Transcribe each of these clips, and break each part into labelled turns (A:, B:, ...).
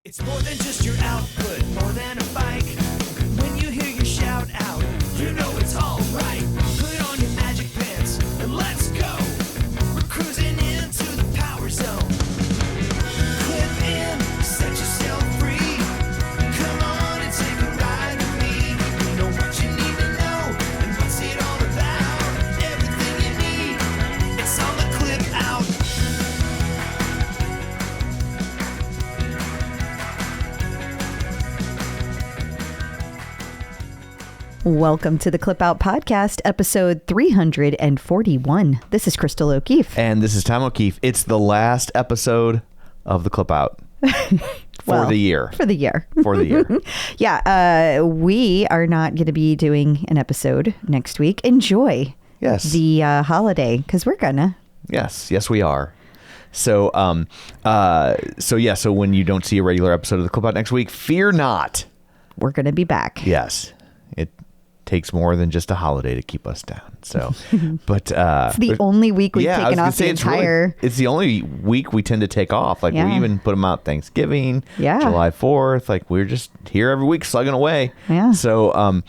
A: It's more than just your output, more than a bike. When you hear your shout out, you know it's all right. Put on your magic pants and let's go. We're cruising into the power zone. Clip in, set yourself free. Come on and take a ride with me. We know what you need to know and what's it all about. Everything you need, it's on the Clip Out.
B: Welcome to the Clip Out Podcast, episode 341. This is Crystal O'Keefe.
C: And this is Tom O'Keefe. It's the last episode of the Clip Out for the year.
B: For the year.
C: For the year.
B: Yeah, we are not going to be doing an episode next week. Enjoy the holiday, because we're gonna.
C: Yes, we are. So, so when you don't see a regular episode of the Clip Out next week, fear not.
B: We're going to be back.
C: Yes. It takes more than just a holiday to keep us down. So, but
B: it's the only week we've taken off the entire.
C: It's the only week we tend to take off. Like we even put them out Thanksgiving, July 4th. Like we're just here every week slugging away.
B: Yeah.
C: So,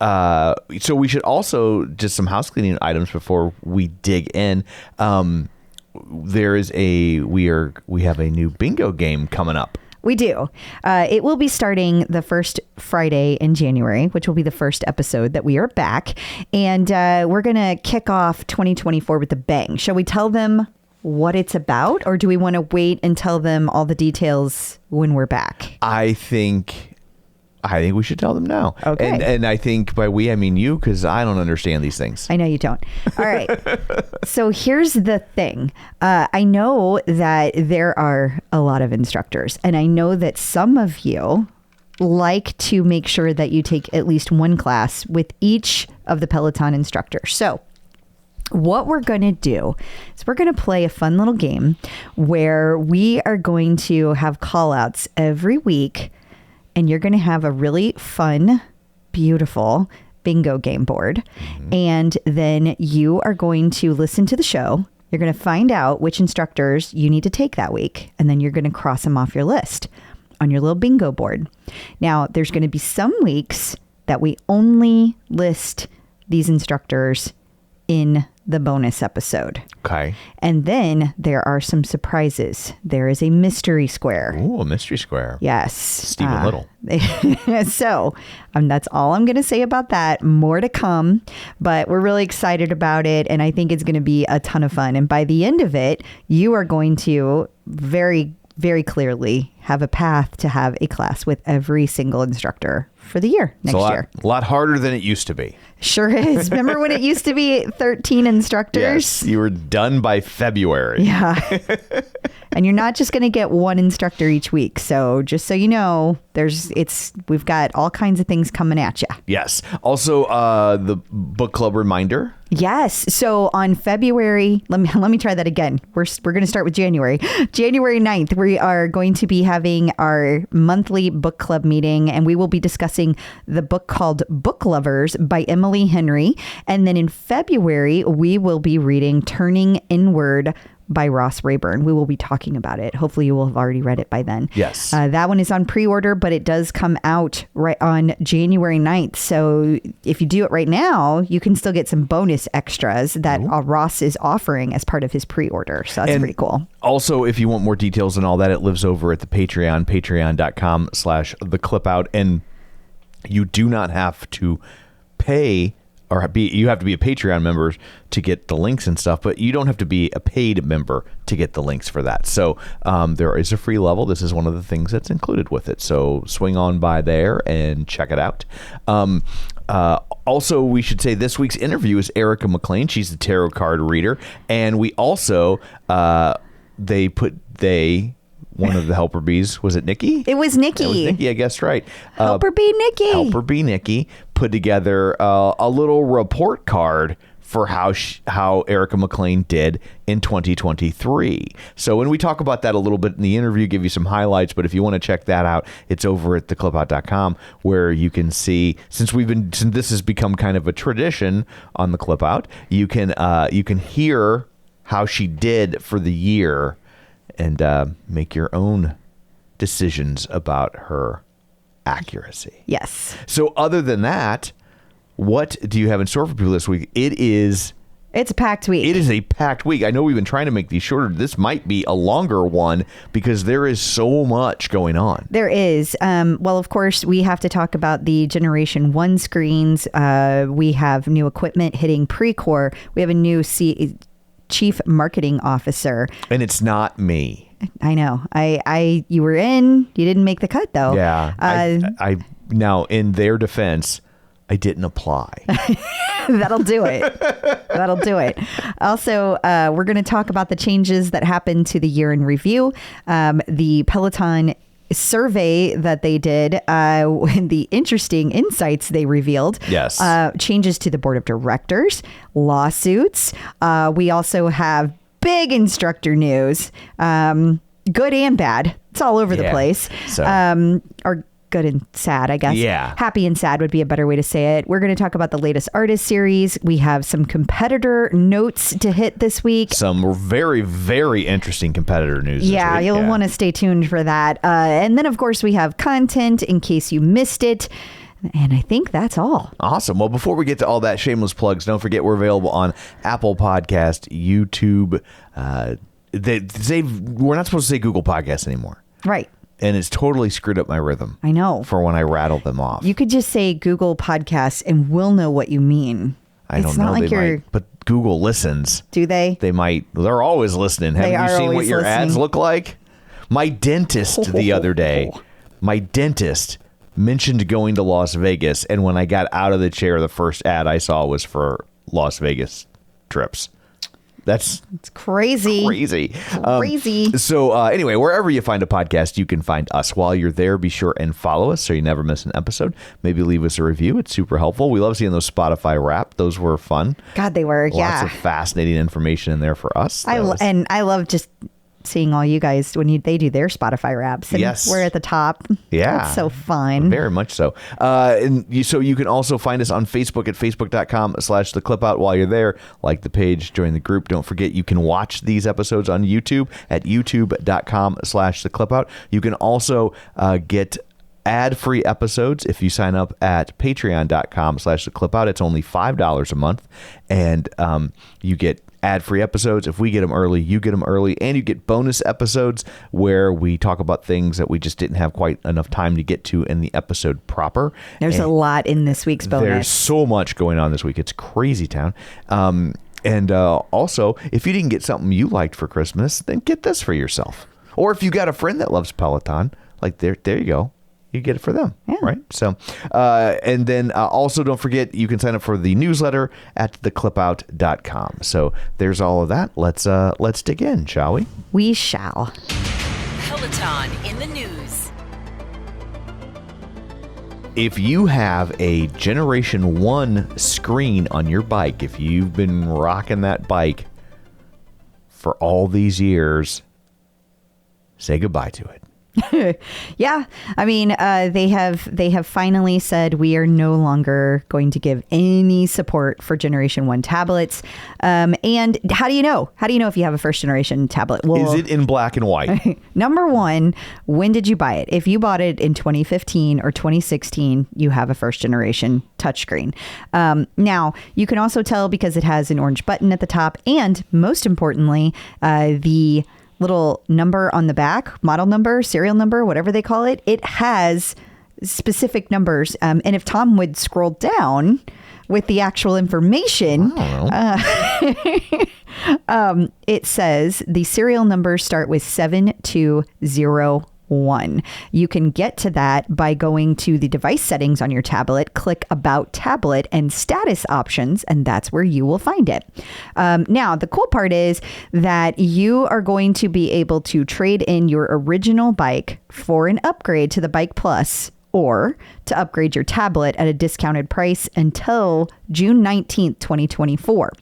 C: so we should also just some house cleaning items before we dig in. There is we have a new bingo game coming up.
B: We do. It will be starting the first Friday in January, which will be the first episode that we are back. And we're going to kick off 2024 with a bang. Shall we tell them what it's about, or do we want to wait and tell them all the details when we're back?
C: I think we should tell them now.
B: Okay.
C: And I think by we, I mean you, because I don't understand these things.
B: I know you don't. All right. So here's the thing. I know that there are a lot of instructors, and I know that some of you like to make sure that you take at least one class with each of the Peloton instructors. So what we're going to do is we're going to play a fun little game where we are going to have call outs every week. And you're going to have a really fun, beautiful bingo game board. Mm-hmm. And then you are going to listen to the show. You're going to find out which instructors you need to take that week. And then you're going to cross them off your list on your little bingo board. Now, there's going to be some weeks that we only list these instructors in the bonus episode.
C: Okay.
B: And then there are some surprises. There is a mystery square.
C: Ooh, a mystery square.
B: Yes.
C: Stephen Little.
B: So that's all I'm going to say about that. More to come, but we're really excited about it. And I think it's going to be a ton of fun. And by the end of it, you are going to very, very clearly have a path to have a class with every single instructor for the year next year.
C: A lot harder than it used to be.
B: Sure is. Remember when it used to be 13 instructors?
C: Yes, you were done by February.
B: Yeah. And you're not just going to get one instructor each week. So just so you know, we've got all kinds of things coming at you.
C: Yes. Also, the book club reminder.
B: Yes. So on February, let me try that again. We're going to start with January. January 9th, we are going to be having our monthly book club meeting, and we will be discussing the book called Book Lovers by Emily Henry. And then in February, we will be reading Turning Inward by Ross Rayburn. We will be talking about it. Hopefully you will have already read it by then.
C: Yes.
B: That one is on pre-order, but it does come out right on January 9th. So if you do it right now, you can still get some bonus extras that Ross is offering as part of his pre-order. So that's pretty cool.
C: Also, if you want more details and all that, it lives over at the Patreon, patreon.com/theclipout. And you do not have to pay you have to be a Patreon member to get the links and stuff, but you don't have to be a paid member to get the links for that. So there is a free level. This is one of the things that's included with it. So swing on by there and check it out. Also, we should say this week's interview is Erica McLean. She's the tarot card reader. And we also, one of the helper bees, was it Nikki?
B: It was Nikki.
C: It was Nikki, I guess, right.
B: Helper bee Nikki.
C: Helper bee Nikki put together a little report card for how Erica McLean did in 2023. So when we talk about that a little bit in the interview, give you some highlights, but if you want to check that out, it's over at theclipout.com, where you can see, since this has become kind of a tradition on the Clip Out, you can hear how she did for the year and make your own decisions about her accuracy.
B: Yes.
C: So other than that, what do you have in store for people this week?
B: It's a packed week.
C: It is a packed week. I know we've been trying to make these shorter. This might be a longer one because there is so much going on.
B: There is. Well, of course, we have to talk about the Generation 1 screens. We have new equipment hitting Precor. We have a new Chief Marketing Officer.
C: And it's not me.
B: I know. You were in. You didn't make the cut, though.
C: Yeah. I now, in their defense, I didn't apply.
B: That'll do it. That'll do it. Also, we're going to talk about the changes that happened to the year in review. The Peloton survey that they did, the interesting insights they revealed.
C: Yes.
B: Changes to the board of directors, lawsuits. We also have big instructor news, good and bad. It's all over the place.
C: So.
B: Or good and sad, I guess.
C: Yeah.
B: Happy and sad would be a better way to say it. We're going to talk about the latest artist series. We have some competitor notes to hit this week.
C: Some very, very interesting competitor news.
B: Yeah, you'll want to stay tuned for that. And then, of course, we have content in case you missed it. And I think that's all.
C: Awesome. Well, before we get to all that, shameless plugs, don't forget we're available on Apple Podcast, YouTube. We're not supposed to say Google Podcast anymore.
B: Right.
C: And it's totally screwed up my rhythm.
B: I know.
C: For when I rattle them off.
B: You could just say Google Podcasts and we'll know what you mean.
C: I don't know. Like but Google listens.
B: Do they?
C: They might. They're always listening. Have you seen what your ads look like? My dentist the other day, mentioned going to Las Vegas. And when I got out of the chair, the first ad I saw was for Las Vegas trips. It's
B: crazy.
C: Crazy. So anyway, wherever you find a podcast, you can find us. While you're there, be sure and follow us so you never miss an episode. Maybe leave us a review. It's super helpful. We love seeing those Spotify wrap. Those were fun.
B: God, they were.
C: Lots of fascinating information in there for us.
B: I love just seeing all you guys when they do their Spotify raps. And
C: yes.
B: We're at the top.
C: Yeah.
B: It's so fun.
C: Very much so. So you can also find us on Facebook at facebook.com/theclipout. While you're there, like the page, join the group. Don't forget you can watch these episodes on YouTube at youtube.com/theclipout. You can also get ad-free episodes if you sign up at patreon.com/theclipout. It's only $5 a month. And you get ad-free episodes. If we get them early, you get them early, and you get bonus episodes where we talk about things that we just didn't have quite enough time to get to in the episode proper.
B: There's a lot in this week's bonus.
C: There's so much going on this week. It's crazy town. And also, if you didn't get something you liked for Christmas, then get this for yourself. Or if you got a friend that loves Peloton, like there you go. You get it for them, right? So, and then also don't forget, you can sign up for the newsletter at theclipout.com. So there's all of that. Let's dig in, shall we?
B: We shall.
D: Peloton in the news.
C: If you have a Generation 1 screen on your bike, if you've been rocking that bike for all these years, say goodbye to it.
B: Yeah, I mean, they have finally said we are no longer going to give any support for Generation 1 tablets. And how do you know? How do you know if you have a first generation tablet? Well,
C: is it in black and white?
B: Number one, when did you buy it? If you bought it in 2015 or 2016, you have a first generation touchscreen. Now, you can also tell because it has an orange button at the top, and most importantly, the little number on the back, model number, serial number, whatever they call it, it has specific numbers. And if Tom would scroll down with the actual information, it says the serial numbers start with 7201. You can get to that by going to the device settings on your tablet, click About Tablet and Status Options, and that's where you will find it. Now, the cool part is that you are going to be able to trade in your original bike for an upgrade to the Bike Plus, or to upgrade your tablet at a discounted price until June 19th, 2024.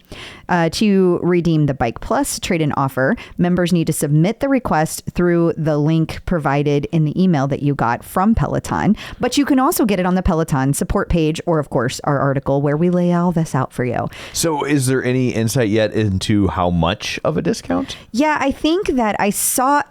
B: To redeem the Bike Plus trade-in offer, members need to submit the request through the link provided in the email that you got from Peloton. But you can also get it on the Peloton support page or, of course, our article where we lay all this out for you.
C: So is there any insight yet into how much of a discount?
B: Yeah, I think that I saw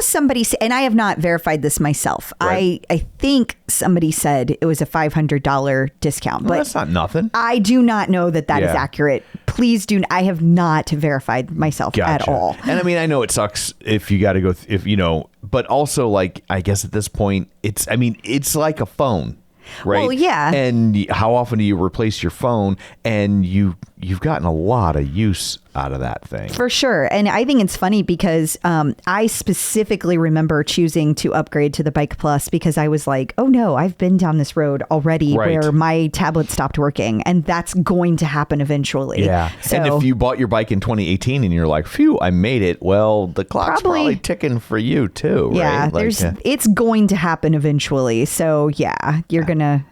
B: somebody say, and I have not verified this myself.
C: Right.
B: I think somebody said it was a $500 discount.
C: Well,
B: but
C: that's not nothing.
B: I do not know that is accurate. Please do. I have not verified myself at all.
C: And I mean, I know it sucks if you got to go, but also like, I guess at this point, it's like a phone. Right.
B: Well, yeah.
C: And how often do you replace your phone? And you've gotten a lot of use out of that thing.
B: For sure. And I think it's funny because I specifically remember choosing to upgrade to the Bike Plus because I was like, oh no, I've been down this road already where my tablet stopped working, and that's going to happen eventually.
C: Yeah.
B: So,
C: and if you bought your bike in 2018 and you're like, phew, I made it. Well, the clock's probably ticking for you too.
B: Yeah.
C: Right?
B: It's going to happen eventually. So yeah, you're going to,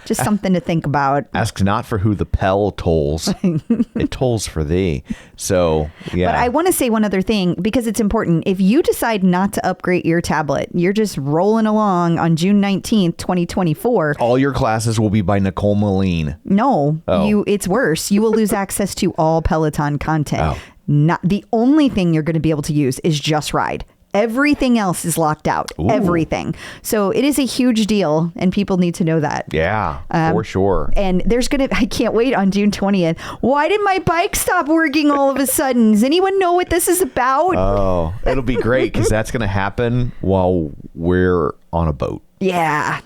B: just something to think about.
C: Ask not for who the Pel tolls. It tolls for thee. So, yeah.
B: But I want to say one other thing because it's important. If you decide not to upgrade your tablet, you're just rolling along on June 19th, 2024.
C: All your classes will be by Nicole McLean.
B: No, it's worse. You will lose access to all Peloton content.
C: Oh.
B: Not the only thing you're going to be able to use is Just Ride. Everything else is locked out.
C: Ooh.
B: Everything. So it is a huge deal and people need to know that.
C: Yeah, for sure.
B: And I can't wait on June 20th. Why did my bike stop working all of a sudden? Does anyone know what this is about?
C: Oh, it'll be great because that's going to happen while we're on a boat.
B: Yeah.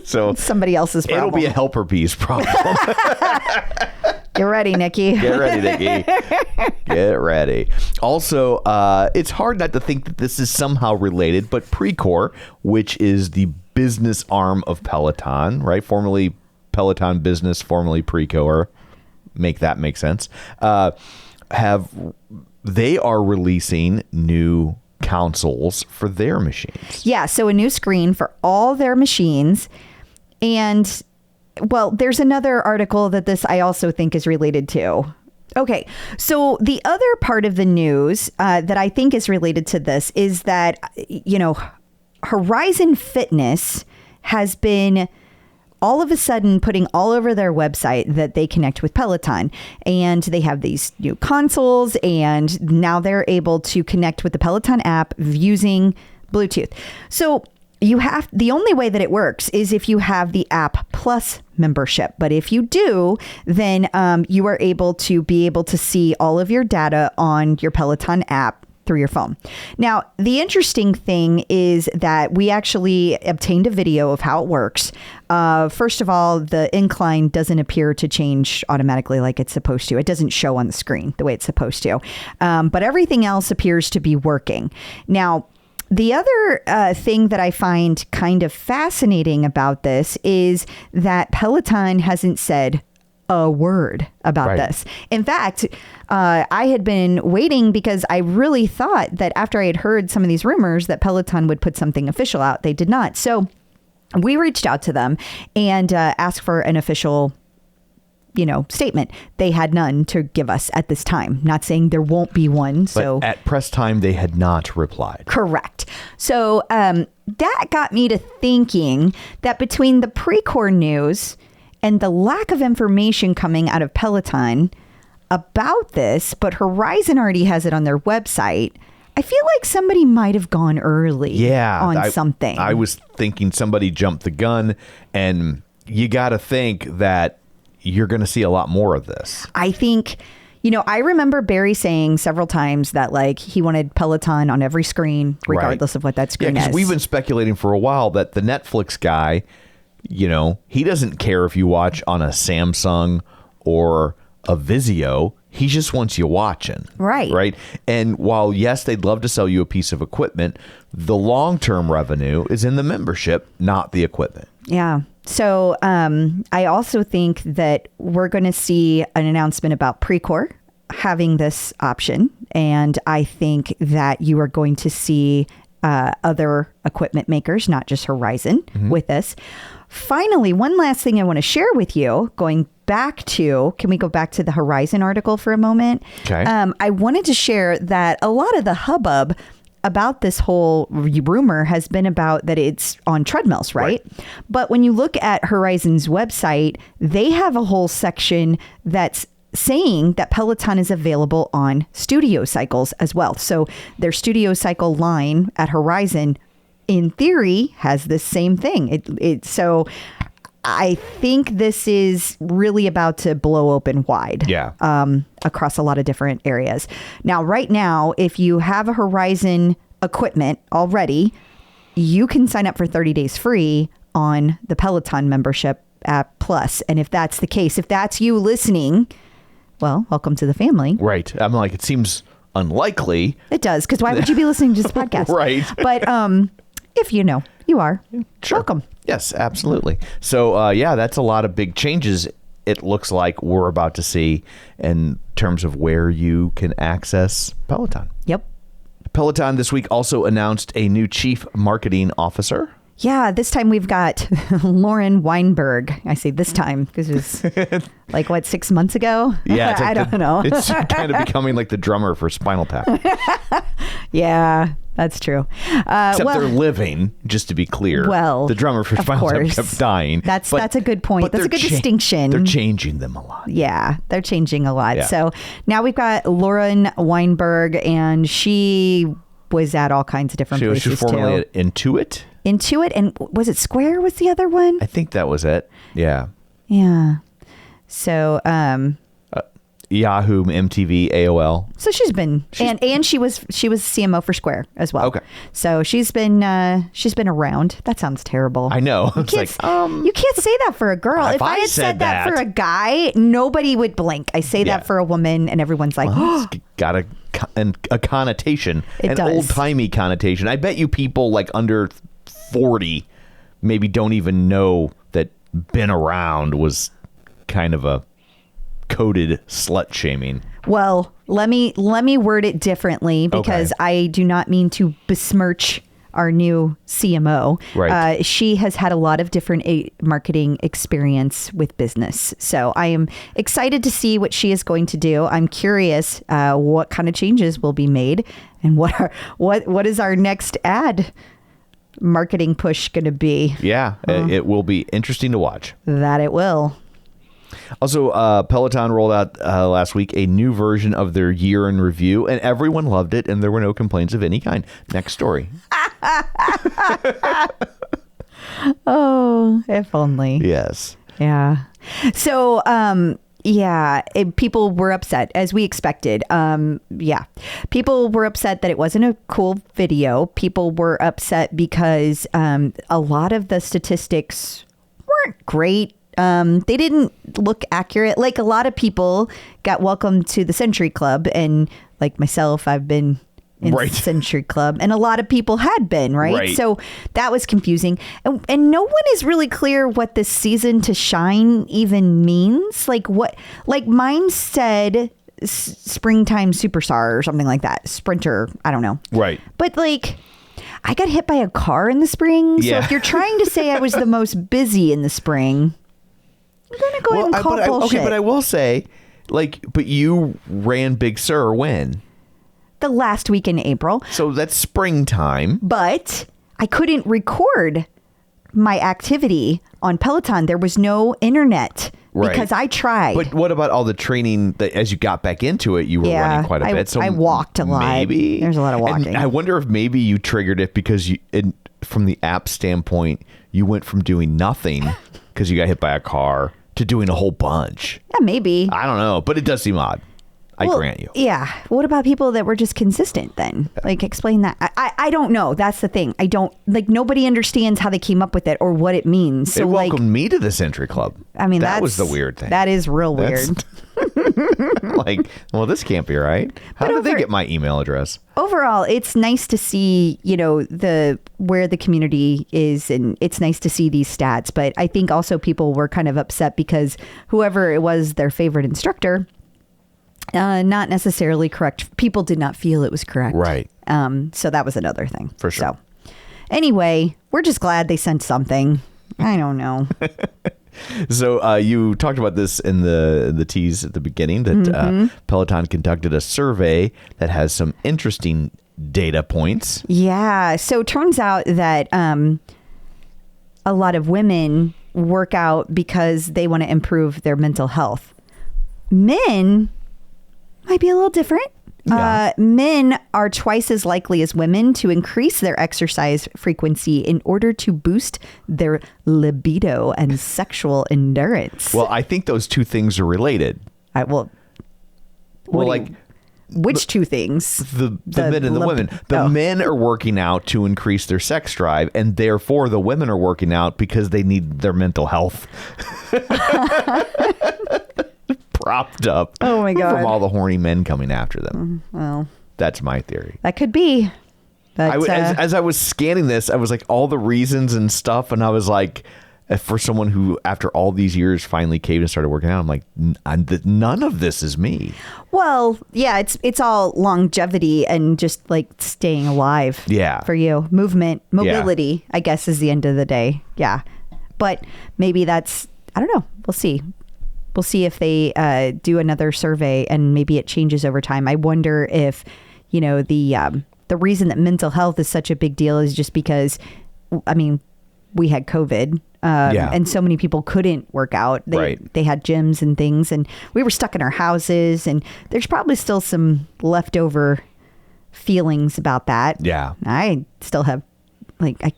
C: So
B: somebody else's problem.
C: It'll be a helper bees problem.
B: Get ready, Nikki.
C: Get ready, Nikki. Get ready. Also, it's hard not to think that this is somehow related, but Precor, which is the business arm of Peloton, right? Formerly Peloton Business, formerly Precor. Make that make sense. They are releasing new consoles for their machines.
B: Yeah, so a new screen for all their machines. And well, there's another article that this I also think is related to. Okay, so the other part of the news that I think is related to this is that, Horizon Fitness has been all of a sudden putting all over their website that they connect with Peloton, and they have these new consoles, and now they're able to connect with the Peloton app using Bluetooth. So the only way that it works is if you have the App Plus membership. But if you do, then you are able to see all of your data on your Peloton app through your phone. Now, the interesting thing is that we actually obtained a video of how it works. First of all, the incline doesn't appear to change automatically like it's supposed to. It doesn't show on the screen the way it's supposed to. But everything else appears to be working. Now, the other thing that I find kind of fascinating about this is that Peloton hasn't said a word about this. In fact, I had been waiting because I really thought that after I had heard some of these rumors that Peloton would put something official out. They did not. So we reached out to them and asked for an official statement. They had none to give us at this time. Not saying there won't be one. So
C: at press time, they had not replied.
B: Correct. So that got me to thinking that between the Precor news and the lack of information coming out of Peloton about this, but Horizon already has it on their website, I feel like somebody might have gone early on something.
C: I was thinking somebody jumped the gun, and you got to think that you're going to see a lot more of this.
B: I think, I remember Barry saying several times that he wanted Peloton on every screen, regardless of what that screen is.
C: Because we've been speculating for a while that the Netflix guy, he doesn't care if you watch on a Samsung or a Vizio. He just wants you watching. Right. And while, yes, they'd love to sell you a piece of equipment, the long-term revenue is in the membership, not the equipment.
B: Yeah. So I also think that we're going to see an announcement about Precor having this option. And I think that you are going to see other equipment makers, not just Horizon, with this. Finally, one last thing I want to share with you, can we go back to the Horizon article for a moment?
C: Okay.
B: I wanted to share that a lot of the hubbub about this whole rumor has been about that it's on treadmills, right? But when you look at Horizon's website, they have a whole section that's saying that Peloton is available on studio cycles as well. So their studio cycle line at Horizon, in theory, has this same thing. So I think this is really about to blow open wide.
C: Yeah.
B: Across a lot of different areas. Now, right now, if you have a Horizon equipment already, you can sign up for 30 days free on the Peloton membership app Plus. And if that's the case, if that's you listening, well, welcome to the family.
C: Right. I'm like, it seems unlikely.
B: It does, because why would you be listening to this podcast?
C: Right.
B: But if you know, you are.
C: Sure.
B: Welcome.
C: Yes, absolutely. So, yeah, that's a lot of big changes it looks like we're about to see in terms of where you can access Peloton.
B: Yep.
C: Peloton this week also announced a new chief marketing officer.
B: Yeah, this time we've got Lauren Weinberg. I say this time because it was like, 6 months ago?
C: Yeah, it's like
B: I don't know.
C: It's kind of becoming like the drummer for Spinal Tap.
B: Yeah, that's true.
C: Except they're living, just to be clear.
B: Well,
C: the drummer for
B: of
C: Spinal Tap
B: course.
C: kept dying.
B: That's a good point.
C: but
B: That's a
C: they're
B: good distinction.
C: They're changing them a lot.
B: Yeah, they're changing a lot.
C: Yeah.
B: So now we've got Lauren Weinberg, and she was at all kinds of different
C: She
B: places
C: was formerly
B: too.
C: at Intuit.
B: Intuit, and was it Square was the other one?
C: I think that was it. Yeah.
B: Yeah. So,
C: Yahoo, MTV, AOL.
B: so she's been and she was CMO for Square as well.
C: Okay.
B: So she's been around. That sounds terrible.
C: I know.
B: You
C: It's
B: can't,
C: like,
B: you can't say that for a girl.
C: If
B: If
C: I
B: I had
C: said
B: said that
C: that-
B: for a guy, nobody would blink. I say
C: Yeah.
B: that for a woman, and everyone's like,
C: it's got a connotation,
B: It
C: an
B: does.
C: old-timey connotation. I bet you people like under 40 maybe don't even know that been around was kind of a coded slut shaming.
B: Well, let me word it differently, because
C: Okay.
B: I do not mean to besmirch our new CMO.
C: Right.
B: She has had a lot of different marketing experience with business. So I am excited to see what she is going to do. I'm curious what kind of changes will be made, and what is our next ad marketing push going to be.
C: Yeah, it will be interesting to watch.
B: That it will.
C: Also, Peloton rolled out last week a new version of their year in review, and everyone loved it, and there were no complaints of any kind. Next story.
B: Oh, if only.
C: Yes.
B: Yeah. So, people were upset, as we expected. People were upset that it wasn't a cool video. People were upset because a lot of the statistics weren't great. They didn't look accurate. Like, a lot of people got welcomed to the Century Club, and like myself, I've been in
C: Right.
B: the Century Club, and a lot of people had been, right?
C: Right.
B: So that was confusing. And no one is really clear what this season to shine even means. Like, mine said springtime superstar or something like that. Sprinter. I don't know.
C: Right.
B: But like, I got hit by a car in the spring. So
C: Yeah.
B: if you're trying to say I was the most busy in the spring, I'm going to go ahead and call bullshit.
C: But I will say, but you ran Big Sur when?
B: The last week in April.
C: So that's springtime.
B: But I couldn't record my activity on Peloton. There was no internet because I tried.
C: But what about all the training that as you got back into it, you were running quite a bit? So
B: I walked a lot.
C: Maybe
B: There's a lot of walking.
C: And I wonder if maybe you triggered it because from the app standpoint, you went from doing nothing because you got hit by a car to doing a whole bunch.
B: Yeah, maybe.
C: I don't know, but it does seem odd. I grant you.
B: Yeah. What about people that were just consistent then? Like, explain that. I don't know. That's the thing. I don't, nobody understands how they came up with it or what it means. So
C: It welcomed me to the Century Club.
B: I mean,
C: that was the weird thing.
B: That is real weird.
C: Well, this can't be right. How did they get my email address?
B: Overall, it's nice to see, where the community is, and it's nice to see these stats. But I think also people were kind of upset because whoever it was, their favorite instructor, not necessarily correct. People did not feel it was correct.
C: Right.
B: So that was another thing.
C: For sure.
B: So anyway, we're just glad they sent something. I don't know.
C: So you talked about this in the tease at the beginning that Peloton conducted a survey that has some interesting data points.
B: Yeah. So it turns out that a lot of women work out because they want to improve their mental health. Men might be a little different.
C: Yeah.
B: Men are twice as likely as women to increase their exercise frequency in order to boost their libido and sexual endurance.
C: Well, I think those two things are related.
B: Which two things?
C: The men and the women. The men are working out to increase their sex drive, and therefore the women are working out because they need their mental health propped up.
B: Oh my God.
C: From all the horny men coming after them.
B: Well,
C: that's my theory.
B: that could be. But,
C: as I was scanning this, I was like, all the reasons and stuff, and I was like, for someone who, after all these years, finally caved and started working out, I'm like, none of this is me.
B: well, yeah, it's all longevity and just like staying alive.
C: Yeah.
B: For you. Movement, mobility, I guess, is the end of the day. Yeah. But maybe that's, I don't know. We'll see. We'll see if they do another survey and maybe it changes over time. I wonder if, the reason that mental health is such a big deal is just because, I mean, we had COVID. And so many people couldn't work out. They had gyms and things, and we were stuck in our houses, and there's probably still some leftover feelings about that.
C: Yeah.
B: I still have, I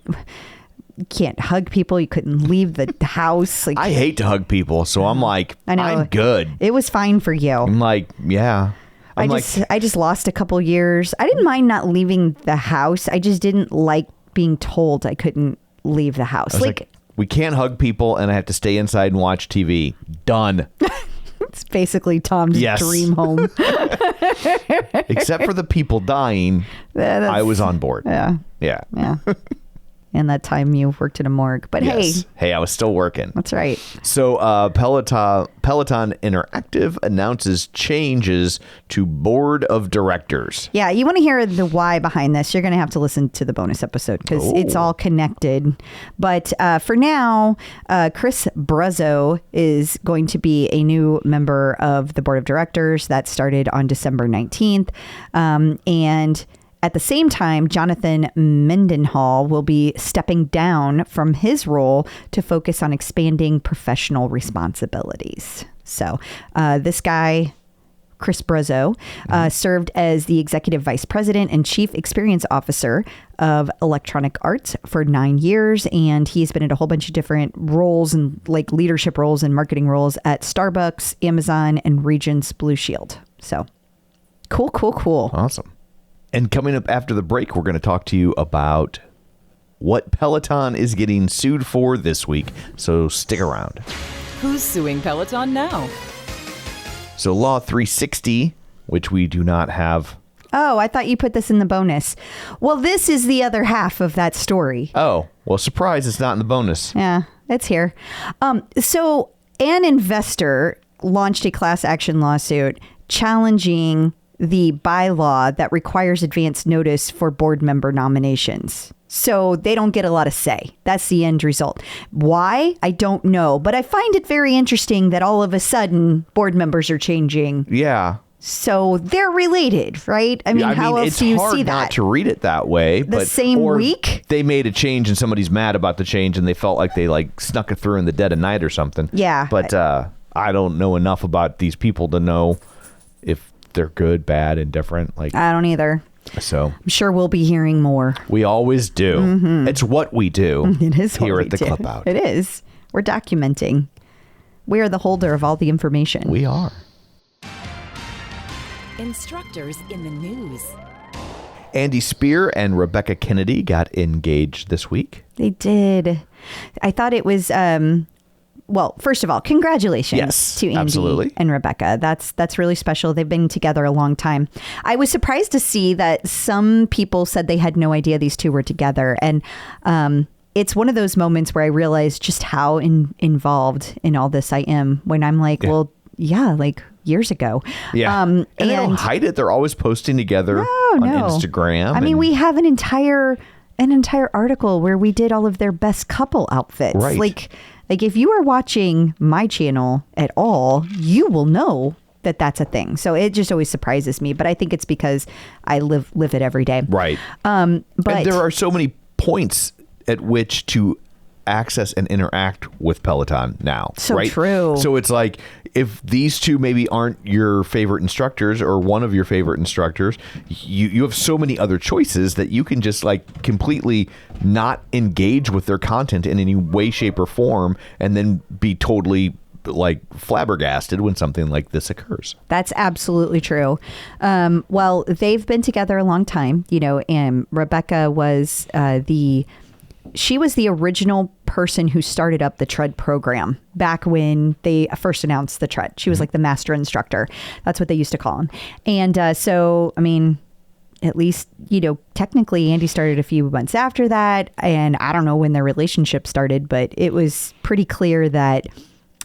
B: can't hug people. You couldn't leave the house.
C: I hate to hug people, so I'm like,
B: I know.
C: I'm good.
B: It was fine for you.
C: I'm like, yeah.
B: I just lost a couple years. I didn't mind not leaving the house. I just didn't like being told I couldn't leave the house.
C: Like, we can't hug people, and I have to stay inside and watch TV. Done.
B: It's basically Tom's dream home.
C: Except for the people dying, I was on board.
B: Yeah.
C: Yeah.
B: Yeah. And that time you worked in a morgue. But
C: hey, I was still working.
B: That's right.
C: So Peloton Interactive announces changes to board of directors.
B: Yeah, you want to hear the why behind this, you're going to have to listen to the bonus episode because it's all connected. But for now, Chris Bruzzo is going to be a new member of the board of directors. That started on December 19th. And at the same time, Jonathan Mendenhall will be stepping down from his role to focus on expanding professional responsibilities. So this guy, Chris Bruzzo, served as the executive vice president and chief experience officer of Electronic Arts for 9 years. And he's been in a whole bunch of different roles and leadership roles and marketing roles at Starbucks, Amazon, and Regents Blue Shield. So cool.
C: Awesome. And coming up after the break, we're going to talk to you about what Peloton is getting sued for this week. So stick around.
D: Who's suing Peloton now?
C: So Law 360, which we do not have.
B: Oh, I thought you put this in the bonus. Well, this is the other half of that story.
C: Oh, well, surprise, it's not in the bonus.
B: Yeah, it's here. So an investor launched a class action lawsuit challenging the bylaw that requires advance notice for board member nominations. So they don't get a lot of say. That's the end result. Why? I don't know. But I find it very interesting that all of a sudden board members are changing.
C: Yeah.
B: So they're related, right? I mean, how else do you see that?
C: It's hard not to read it that way.
B: The same week?
C: They made a change and somebody's mad about the change and they felt like they snuck it through in the dead of night or something.
B: Yeah.
C: But I don't know enough about these people to know if they're good, bad, indifferent. I
B: don't either.
C: So
B: I'm sure we'll be hearing more.
C: We always do. Mm-hmm. It's what we do.
B: It is
C: here at the Clip Out.
B: It is. We're documenting. We are the holder of all the information.
C: We are.
D: Instructors in the news.
C: Andy Speer and Rebecca Kennedy got engaged this week.
B: They did. I thought it was well, first of all, congratulations to Andy
C: absolutely.
B: And Rebecca. That's really special. They've been together a long time. I was surprised to see that some people said they had no idea these two were together. And it's one of those moments where I realized just how involved in all this I am when I'm like, well, yeah, years ago.
C: Yeah. And they don't hide it. They're always posting together on Instagram.
B: I mean, we have an entire article where we did all of their best couple outfits.
C: Right.
B: Like if you are watching my channel at all, you will know that that's a thing. So it just always surprises me, but I think it's because I live it every day.
C: Right.
B: But
C: and there are so many points at which to access and interact with Peloton now.
B: So
C: right?
B: true.
C: So it's like, if these two maybe aren't your favorite instructors or one of your favorite instructors, you have so many other choices that you can just like completely not engage with their content in any way, shape, or form, and then be totally like flabbergasted when something like this occurs.
B: That's absolutely true. Well, they've been together a long time, and Rebecca was she was the original person who started up the Tread program back when they first announced the Tread. She was like the master instructor. That's what they used to call him. And so, I mean, at least, technically Andy started a few months after that. And I don't know when their relationship started, but it was pretty clear that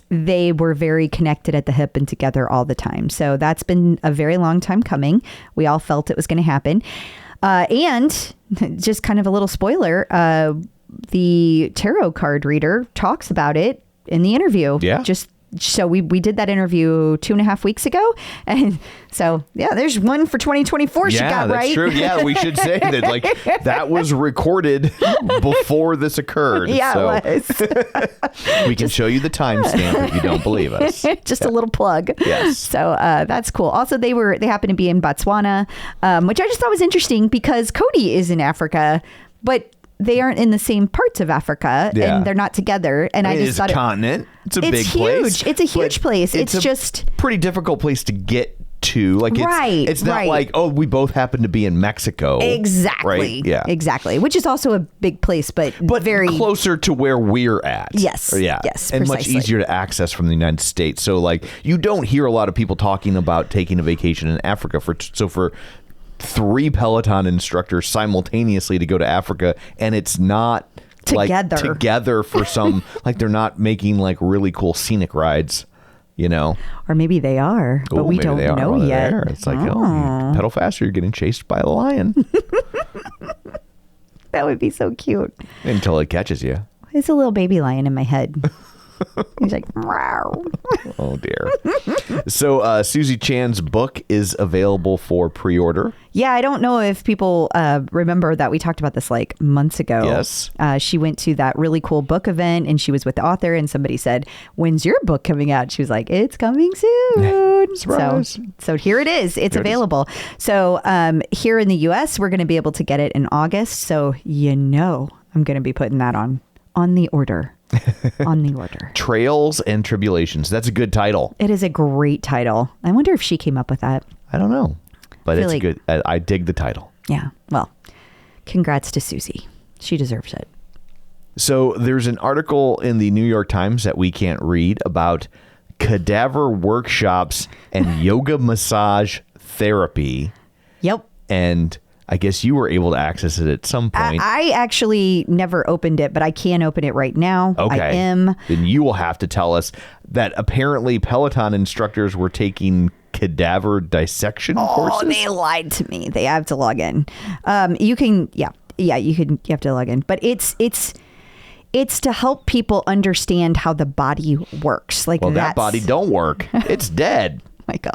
B: they were very connected at the hip and together all the time. So that's been a very long time coming. We all felt it was going to happen. And just kind of a little spoiler, the tarot card reader talks about it in the interview.
C: Yeah.
B: So we did that interview 2.5 weeks ago. And so, yeah, there's one for 2024 she got right.
C: Yeah, that's true. Yeah, we should say that like that was recorded before this occurred.
B: Yeah,
C: so.
B: It was.
C: We can show you the timestamp if you don't believe us.
B: Just a little plug.
C: Yes.
B: So that's cool. Also, they happened to be in Botswana, which I just thought was interesting because Cody is in Africa, but they aren't in the same parts of Africa, and they're not together. And I just thought
C: it's a continent. It's a big place.
B: It's a huge place. It's just
C: pretty difficult place to get to. Like it's not like, oh, we both happen to be in Mexico.
B: Exactly.
C: Right? Yeah.
B: Exactly. Which is also a big place, but very
C: closer to where we're at.
B: Yes.
C: Yeah.
B: Yes.
C: And
B: precisely.
C: much easier to access from the United States. So like you don't hear a lot of people talking about taking a vacation in Africa for 3 Peloton instructors simultaneously to go to Africa, and it's not together for some like they're not making like really cool scenic rides,
B: or maybe they are, but we don't know yet.
C: It's like, you pedal faster, you're getting chased by a lion.
B: That would be so cute
C: until it catches you.
B: It's a little baby lion in my head. He's like, wow.
C: Oh dear. So Susie Chan's book is available for pre-order.
B: Yeah, I don't know if people remember that we talked about this like months ago.
C: Yes.
B: She went to that really cool book event and she was with the author, and somebody said, "When's your book coming out?" She was like, "It's coming soon."
C: Surprise.
B: So here it is. It's available. So here in the US, we're going to be able to get it in August. So I'm going to be putting that on the order. On the order.
C: Trails and Tribulations. That's a good title.
B: It is a great title. I wonder if she came up with that.
C: I don't know, but it's good. I dig the title.
B: Yeah. Well, congrats to Susie. She deserves it.
C: So there's an article in the New York Times that we can't read about cadaver workshops and yoga massage therapy.
B: Yep.
C: And I guess you were able to access it at some point.
B: I actually never opened it, but I can open it right now.
C: Okay.
B: I am.
C: Then you will have to tell us that apparently Peloton instructors were taking cadaver dissection courses.
B: Oh, they lied to me. They have to log in. You have to log in, but it's to help people understand how the body works. Like,
C: well, that body don't work. It's dead.
B: My God.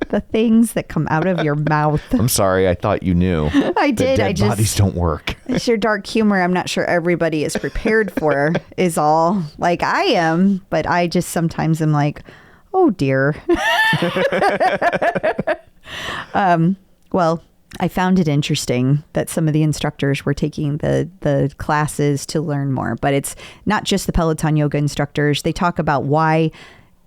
B: The things that come out of your mouth.
C: I'm sorry. I thought you knew.
B: I did.
C: Dead bodies don't work.
B: It's your dark humor. I'm not sure everybody is prepared for is all. Like I am, but I just sometimes am like, oh dear. Well, I found it interesting that some of the instructors were taking the classes to learn more, but it's not just the Peloton Yoga instructors. They talk about why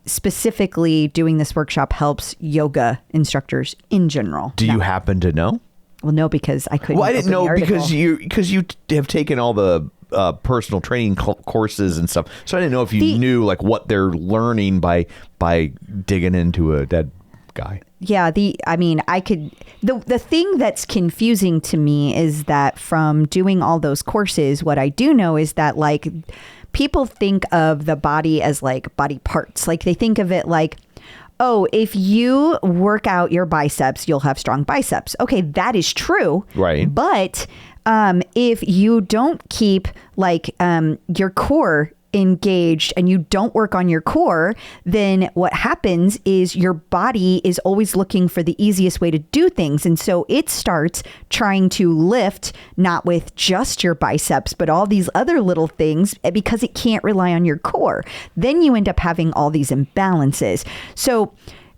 B: specifically doing this workshop helps yoga instructors in general.
C: Do you happen to know?
B: Well, no, because I couldn't.
C: Well, I didn't know because you have taken all the personal training courses and stuff. So I didn't know if you knew like what they're learning by digging into a dead guy.
B: Yeah, the thing that's confusing to me is that from doing all those courses, what I do know is that like people think of the body as like body parts. Like they think of it like, oh, if you work out your biceps, you'll have strong biceps. Okay, that is true.
C: Right.
B: But if you don't keep like your core engaged and you don't work on your core, then what happens is your body is always looking for the easiest way to do things. And so it starts trying to lift, not with just your biceps, but all these other little things because it can't rely on your core. Then you end up having all these imbalances. So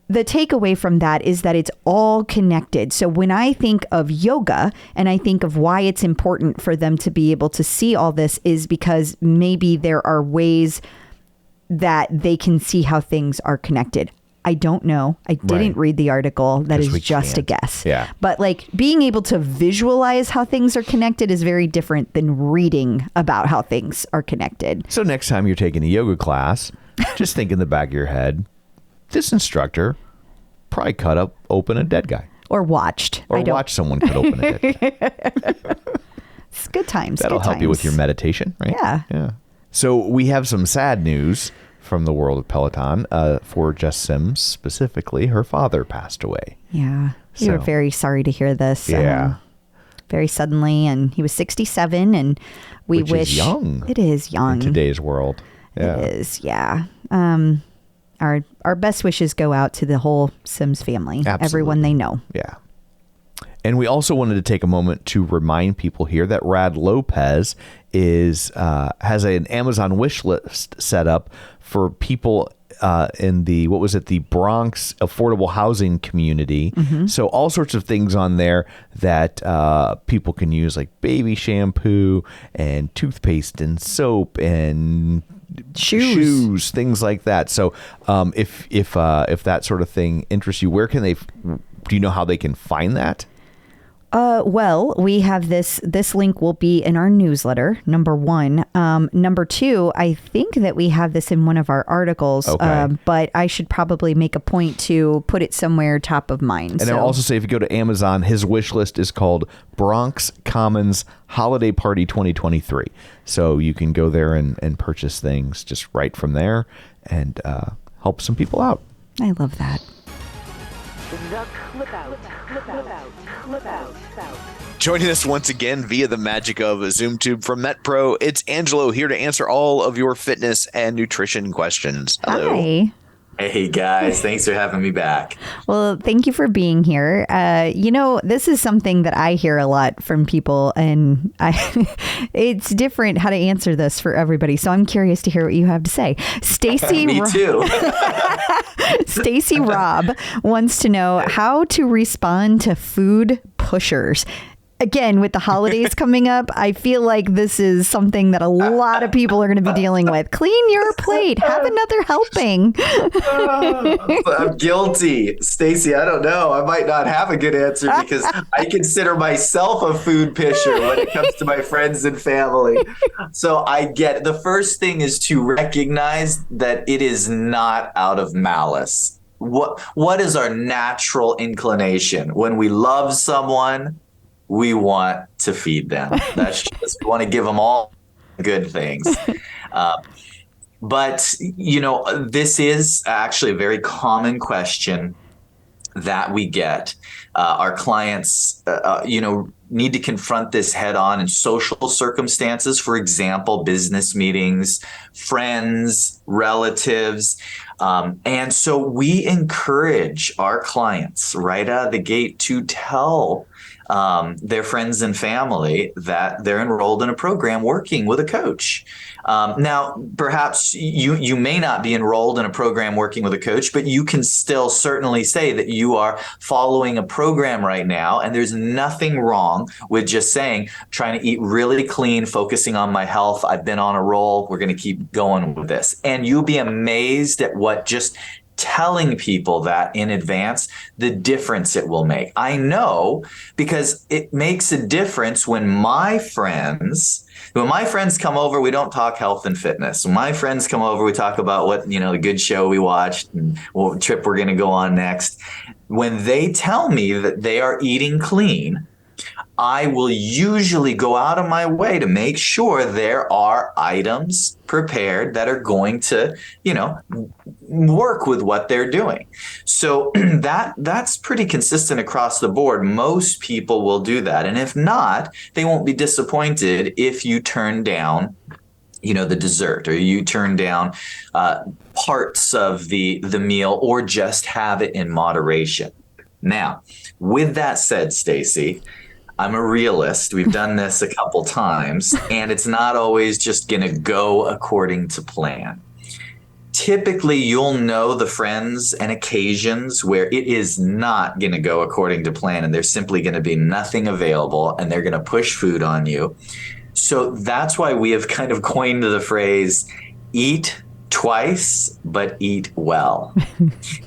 B: the takeaway from that is that it's all connected. So when I think of yoga and I think of why it's important for them to be able to see all this is because maybe there are ways that they can see how things are connected. I don't know. I didn't read the article. That is just a guess.
C: Yeah.
B: But like being able to visualize how things are connected is very different than reading about how things are connected.
C: So next time you're taking a yoga class, just think in the back of your head, this instructor probably cut open a dead guy.
B: Or watched.
C: Or watch someone cut open a dead guy.
B: It's good times.
C: That'll help you with your meditation, right?
B: Yeah.
C: Yeah. So we have some sad news from the world of Peloton. For Jess Sims specifically, her father passed away.
B: Yeah. We were very sorry to hear this.
C: Yeah.
B: Very suddenly. And he was 67 and we
C: Which
B: wish.
C: is young.
B: It is young.
C: In today's world. Yeah.
B: It is. Yeah. Our best wishes go out to the whole Sims family.
C: Absolutely.
B: Everyone they know.
C: Yeah. And we also wanted to take a moment to remind people here that Rad Lopez has an Amazon wish list set up for people in the Bronx affordable housing community. Mm-hmm. So all sorts of things on there that people can use, like baby shampoo and toothpaste and soap and shoes, things like that. So if that sort of thing interests you, where can they? Do you know how they can find that?
B: Well, we have this link will be in our newsletter, number one. Number two, I think that we have this in one of our articles, but I should probably make a point to put it somewhere top of mind.
C: And I'll also say, if you go to Amazon, his wish list is called Bronx Commons Holiday Party 2023. So you can go there and purchase things just right from there and help some people out.
B: I love that.
C: Joining us once again via the magic of a Zoom tube from MetPro, it's Angelo here to answer all of your fitness and nutrition questions. Hello.
B: Hi.
E: Hey guys, thanks for having me back.
B: Well, thank you for being here. This is something that I hear a lot from people, and it's different how to answer this for everybody. So I'm curious to hear what you have to say. Stacy,
E: Me too.
B: Stacy Robb wants to know how to respond to food pushers. Again, with the holidays coming up, I feel like this is something that a lot of people are going to be dealing with. Clean your plate. Have another helping.
E: I'm guilty. Stacy, I don't know. I might not have a good answer because I consider myself a food pusher when it comes to my friends and family. So I get the first thing is to recognize that it is not out of malice. What is our natural inclination? When we love someone, we want to feed them. That's just, we want to give them all good things. But, this is actually a very common question that we get. Our clients, need to confront this head on in social circumstances. For example, business meetings, friends, relatives. And so we encourage our clients right out of the gate to tell their friends and family that they're enrolled in a program working with a coach. Now, perhaps you may not be enrolled in a program working with a coach, but you can still certainly say that you are following a program right now. And there's nothing wrong with just saying, trying to eat really clean, focusing on my health. I've been on a roll. We're going to keep going with this. And you'll be amazed at what just telling people that in advance, the difference it will make. I know because it makes a difference when my friends come over, we don't talk health and fitness. When my friends come over, we talk about what, the good show we watched and what trip we're going to go on next. When they tell me that they are eating clean, I will usually go out of my way to make sure there are items prepared that are going to, work with what they're doing. So that's pretty consistent across the board. Most people will do that. And if not, they won't be disappointed if you turn down the dessert, or you turn down parts of the meal, or just have it in moderation. Now, with that said, Stacy, I'm a realist. We've done this a couple times, and it's not always just going to go according to plan. Typically, you'll know the friends and occasions where it is not going to go according to plan, and there's simply going to be nothing available, and they're going to push food on you. So that's why we have kind of coined the phrase, eat twice, but eat well.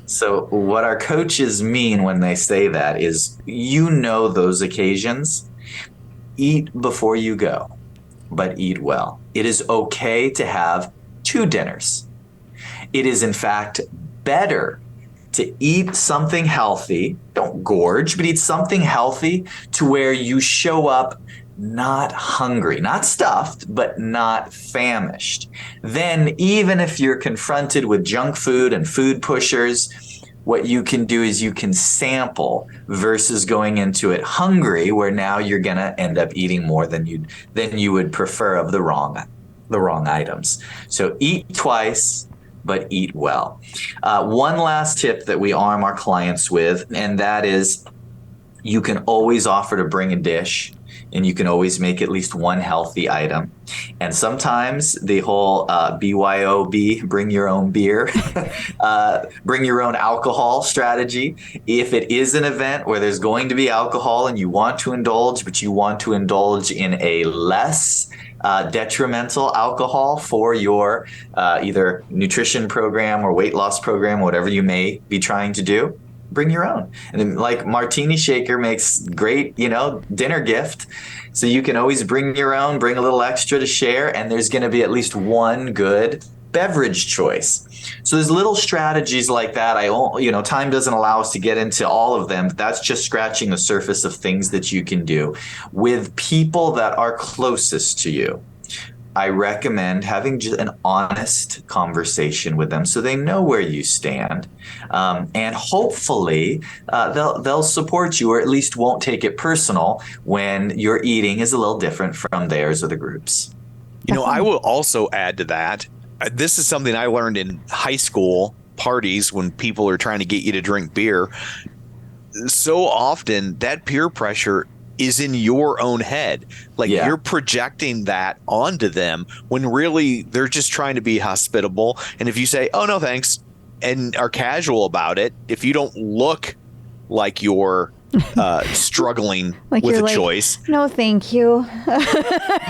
E: So what our coaches mean when they say that is, those occasions, eat before you go, but eat well. It is okay to have 2 dinners. It is, in fact, better to eat something healthy. Don't gorge, but eat something healthy to where you show up not hungry, not stuffed, but not famished. Then, even if you're confronted with junk food and food pushers, what you can do is you can sample versus going into it hungry, where now you're going to end up eating more than you would prefer of the wrong items. So eat twice, but eat well. One last tip that we arm our clients with, and that is, you can always offer to bring a dish, and you can always make at least one healthy item. And sometimes the whole BYOB, bring your own beer, bring your own alcohol strategy. If it is an event where there's going to be alcohol and you want to indulge, but you want to indulge in a less detrimental alcohol for your either nutrition program or weight loss program, whatever you may be trying to do, bring your own. And then, like, martini shaker makes great, dinner gift. So you can always bring your own, bring a little extra to share, and there's going to be at least one good beverage choice. So there's little strategies like that. Time doesn't allow us to get into all of them, but that's just scratching the surface of things that you can do with people that are closest to you. I recommend having just an honest conversation with them so they know where you stand, and hopefully they'll support you, or at least won't take it personal when your eating is a little different from theirs or the group's.
C: I will also add to that. This is something I learned in high school parties when people are trying to get you to drink beer. So often that peer pressure is in your own head. You're projecting that onto them when really they're just trying to be hospitable. And if you say, oh, no, thanks, and are casual about it, if you don't look like you're struggling with a choice.
B: No, thank you.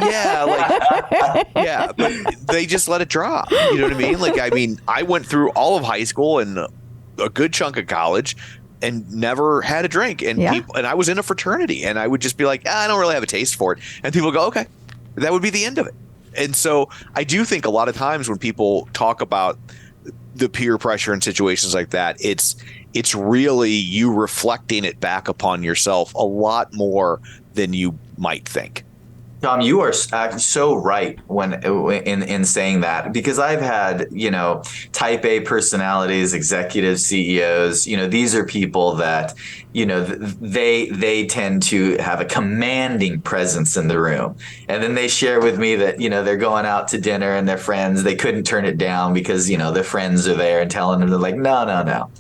C: Yeah, but they just let it drop. You know what I mean? I went through all of high school and a good chunk of college and never had a drink. And and I was in a fraternity, and I would just be like, I don't really have a taste for it. And people go, okay, that would be the end of it. And so I do think a lot of times when people talk about the peer pressure in situations like that, it's really you reflecting it back upon yourself a lot more than you might think.
E: Tom, you are so right when in saying that, because I've had, type A personalities, executive CEOs, these are people that, they tend to have a commanding presence in the room. And then they share with me that, they're going out to dinner and their friends, they couldn't turn it down because, their friends are there and telling them, they're like, no.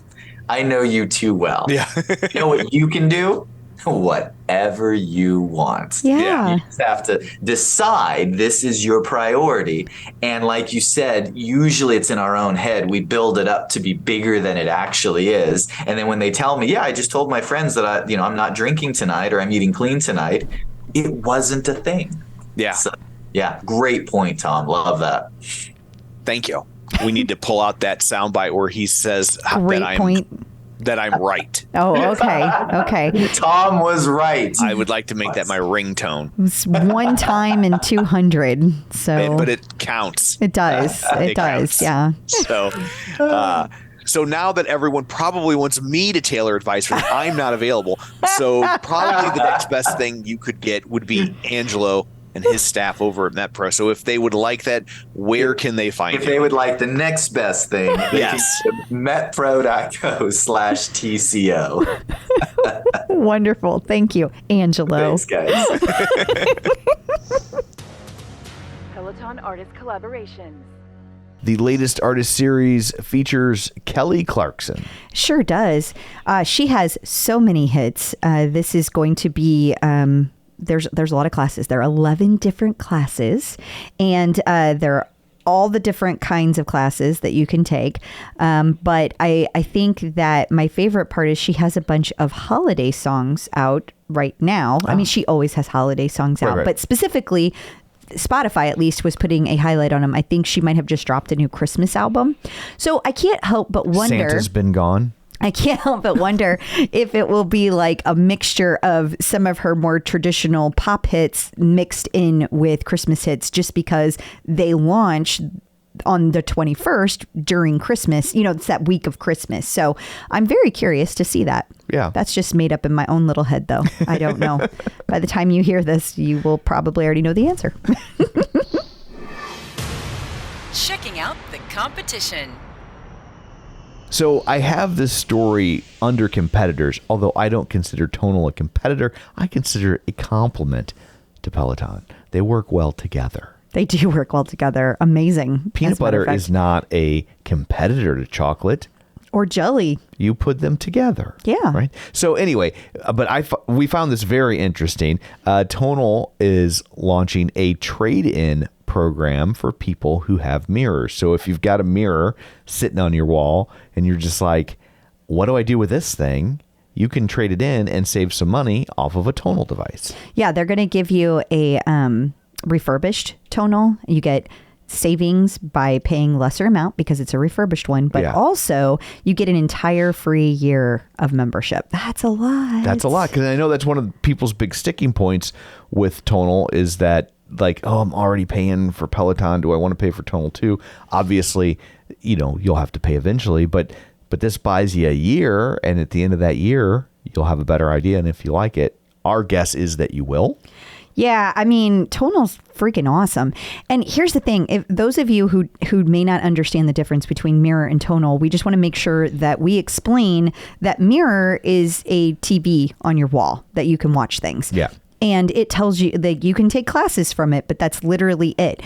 E: I know you too well. Yeah. You know what you can do? Whatever you want.
B: Yeah.
E: You just have to decide this is your priority. And like you said, usually it's in our own head. We build it up to be bigger than it actually is. And then when they tell me, I just told my friends that I'm not drinking tonight, or I'm eating clean tonight, it wasn't a thing.
C: Yeah.
E: So, great point, Tom. Love that.
C: Thank you. We need to pull out that soundbite where he says that I'm right.
B: Oh, okay.
E: Tom was right.
C: I would like to make that my ringtone.
B: It's 1 time in 200.
C: But it counts.
B: It does. It does. Counts. Yeah.
C: So now that everyone probably wants me to tailor advice for them, I'm not available. So probably the next best thing you could get would be Angelo and his staff over at MetPro. So if they would like that, where can they find
E: If
C: you?
E: they would like the next best thing,
C: Yes.
E: metpro.co/TCO.
B: Wonderful. Thank you, Angelo.
E: Thanks, guys.
D: Peloton Artist Collaborations.
C: The latest artist series features Kelly Clarkson.
B: Sure does. She has so many hits. This is going to be there's a lot of classes. There are 11 different classes, and there are all the different kinds of classes that you can take. But I think that my favorite part is she has a bunch of holiday songs out right now. I mean, she always has holiday songs out,
C: right.
B: but specifically Spotify at least was putting a highlight on them. I think she might have just dropped a new Christmas album. So I can't help but wonder.
C: Santa's been gone.
B: I can't help but wonder if it will be like a mixture of some of her more traditional pop hits mixed in with Christmas hits, just because they launch on the 21st during Christmas. You know, it's that week of Christmas. So I'm very curious to see that.
C: Yeah.
B: That's just made up in my own little head, though. I don't know. By the time you hear this, you will probably already know the answer.
D: Checking out the competition.
C: So I have this story under competitors, although I don't consider Tonal a competitor. I consider it a compliment to Peloton. They work well together.
B: They do work well together. Amazing.
C: Peanut
B: As a matter
C: butter
B: of
C: is
B: fact.
C: not a competitor to chocolate.
B: Or jelly.
C: You put them together.
B: Yeah.
C: Right. So anyway, but we found this very interesting. Tonal is launching a trade-in program for people who have mirrors. So if you've got a mirror sitting on your wall and you're just like, what do I do with this thing? You can trade it in and save some money off of a Tonal device.
B: Yeah, they're going to give you a refurbished Tonal. You get savings by paying lesser amount because it's a refurbished one, but
C: Yeah.
B: also you get an entire free year of membership. That's a lot.
C: That's a lot, because I know that's one of people's big sticking points with Tonal is that, like, oh, I'm already paying for Peloton. Do I want to pay for Tonal too? Obviously, you know, you'll have to pay eventually, but this buys you a year, and at the end of that year, you'll have a better idea. And if you like it, our guess is that you will.
B: Yeah, I mean, Tonal's freaking awesome. And here's the thing. If those of you who may not understand the difference between Mirror and Tonal, we just want to make sure that we explain that Mirror is a TV on your wall that you can watch things.
C: Yeah.
B: And it tells you that you can take classes from it, but that's literally it.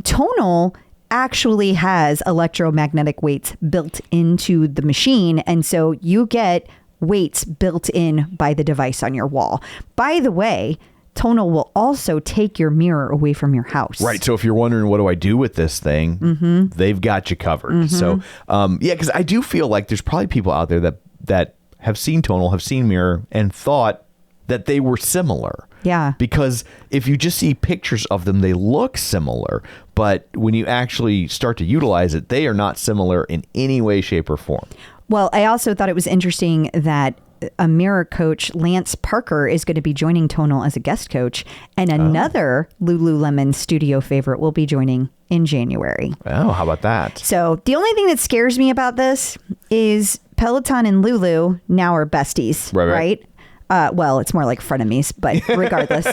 B: Tonal actually has electromagnetic weights built into the machine. And so you get weights built in by the device on your wall. By the way, Tonal will also take your mirror away from your house.
C: Right. So if you're wondering, what do I do with this thing? They've got you covered. So, yeah, because I do feel like there's probably people out there that have seen Tonal, have seen Mirror, and thought that they were similar.
B: Yeah.
C: Because if you just see pictures of them, they look similar. But when you actually start to utilize it, they are not similar in any way, shape, or form.
B: Well, I also thought it was interesting that a Mirror coach, Lance Parker, is going to be joining Tonal as a guest coach, and another Lululemon studio favorite will be joining in January.
C: Oh, how about that?
B: So the only thing that scares me about this is Peloton and Lulu now are besties,
C: Right.
B: Well, it's more like frenemies, but regardless.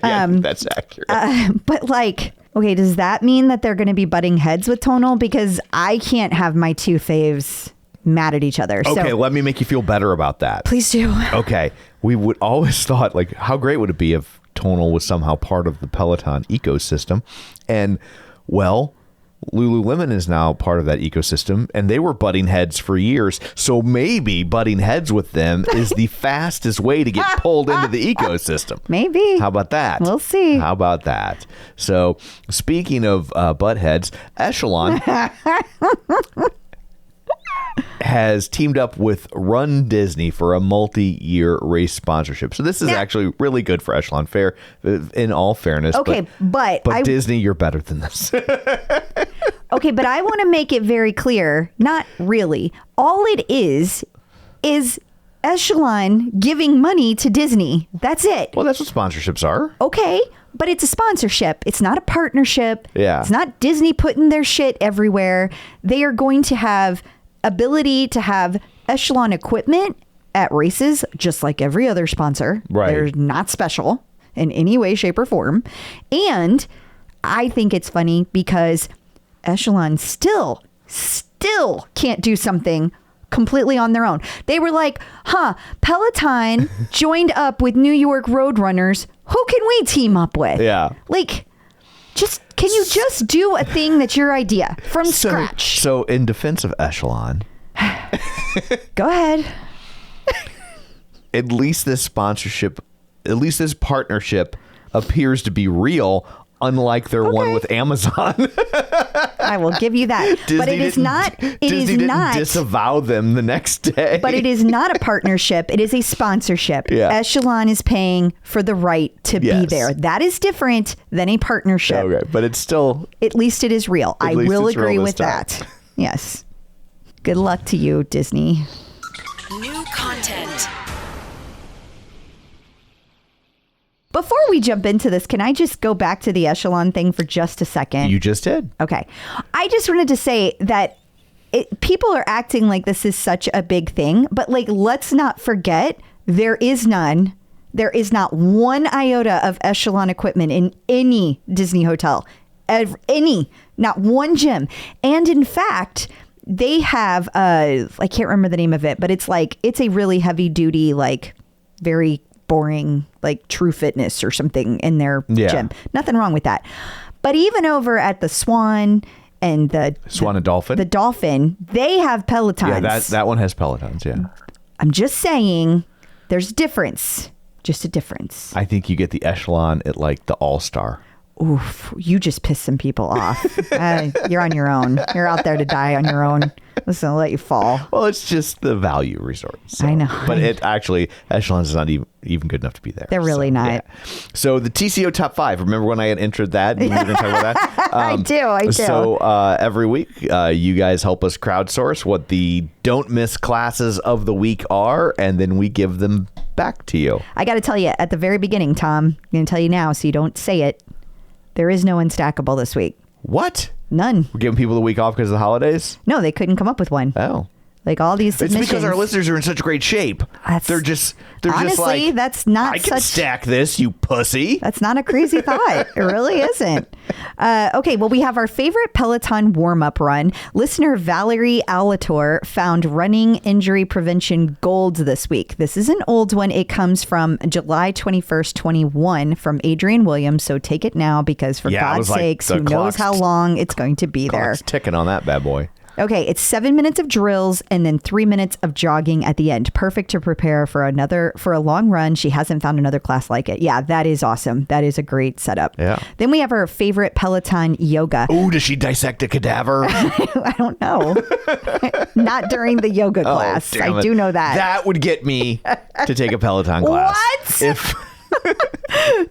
C: Yeah, that's accurate.
B: But like, okay, does that mean that they're going to be butting heads with Tonal? Because I can't have my two faves mad at each other.
C: Okay,
B: So
C: let me make you feel better about that.
B: please do.
C: Okay, we would always thought, like, how great would it be if Tonal was somehow part of the Peloton ecosystem? And, well, Lululemon is now part of that ecosystem, and they were butting heads for years. So maybe butting heads with them is the fastest way to get pulled into the ecosystem.
B: Maybe.
C: How about that?
B: We'll see.
C: How about that? So, speaking of butt heads, Echelon has teamed up with runDisney for a multi-year race sponsorship. So this is actually really good for Echelon, fair in all fairness.
B: Okay, but
C: Disney, you're better than this.
B: Okay, but I want to make it very clear, not really. All it is Echelon giving money to Disney. That's it.
C: Well, that's what sponsorships are.
B: Okay, but it's a sponsorship. It's not a partnership.
C: Yeah.
B: It's not Disney putting their shit everywhere. They are going to have ability to have Echelon equipment at races, just like every other sponsor.
C: Right.
B: They're not special. in any way, shape, or form. And I think it's funny because Echelon still can't do something completely on their own. They were like, Peloton joined up with New York Roadrunners. Who can we team up with?
C: Yeah.
B: Like, can you just do a thing that's your idea from scratch?
C: So in defense of Echelon,
B: go ahead.
C: At least this partnership appears to be real, unlike their one with Amazon.
B: I will give you that. But it is not.
C: Disney didn't disavow them the next day.
B: But it is not a partnership. It is a sponsorship.
C: Yeah.
B: Echelon is paying for the right to be there. That is different than a partnership.
C: Okay, but it's still.
B: At least it is real. I will agree with that. Yes. Good luck to you, Disney.
D: New content.
B: Before we jump into this, can I just go back to the Echelon thing for just a second?
C: You just did.
B: Okay. I just wanted to say that people are acting like this is such a big thing, but like, let's not forget there is not one iota of Echelon equipment in any Disney hotel, not one gym. And in fact, they have, I can't remember the name of it, but it's a really heavy duty, like very boring, like True Fitness or something in their gym. Nothing wrong with that. But even over at the Swan and
C: Dolphin,
B: the Dolphin, they have Pelotons.
C: Yeah, that one has Pelotons. Yeah.
B: I'm just saying there's a difference. Just a difference.
C: I think you get the Echelon at like the All-Star.
B: Oof, you just pissed some people off. You're on your own. You're out there to die on your own. Listen, I'll let you fall.
C: Well, it's just the value resort. So.
B: I know.
C: But Echelon is not even good enough to be there.
B: They're really not.
C: Yeah. So the TCO Top 5, remember when I had entered that? We were going to talk about that?
B: I do.
C: So every week, you guys help us crowdsource what the don't miss classes of the week are, and then we give them back to you.
B: I got to tell you, at the very beginning, Tom, I'm going to tell you now so you don't say it. There is no Unstackable this week.
C: What?
B: None.
C: We're giving people the week off because of the holidays?
B: No, they couldn't come up with one.
C: Oh.
B: Like all these submissions.
C: It's because our listeners are in such great shape. They're just
B: honestly,
C: like,
B: that's not
C: I can stack this, you pussy.
B: That's not a crazy thought. It really isn't. Okay, well, we have our favorite Peloton warm-up run. Listener Valerie Alator found running injury prevention gold this week. This is an old one. It comes from July 21st, 21 from Adrian Williams. So take it now because for God's sakes, who knows how long it's going to be there.
C: Clock's ticking on that bad boy.
B: Okay, it's 7 minutes of drills and then 3 minutes of jogging at the end. Perfect to prepare for a long run. She hasn't found another class like it. Yeah, that is awesome. That is a great setup.
C: Yeah.
B: Then we have our favorite Peloton Yoga.
C: Ooh, does she dissect a cadaver?
B: I don't know. Not during the yoga class. I do know that.
C: That would get me to take a Peloton class.
B: What?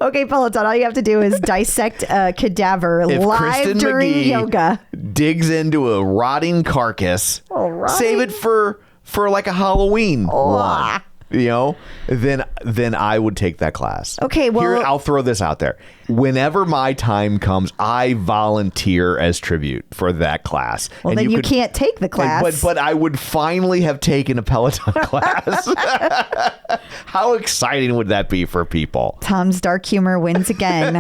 B: Okay, Peloton, all you have to do is dissect a cadaver live
C: Kristen
B: during
C: McGee
B: yoga.
C: Digs into a rotting carcass. Save it for like a Halloween one. You know, then I would take that class.
B: Okay, well,
C: here, I'll throw this out there. Whenever my time comes, I volunteer as tribute for that class.
B: Well, and then you can't take the class.
C: But I would finally have taken a Peloton class. How exciting would that be for people?
B: Tom's dark humor wins again.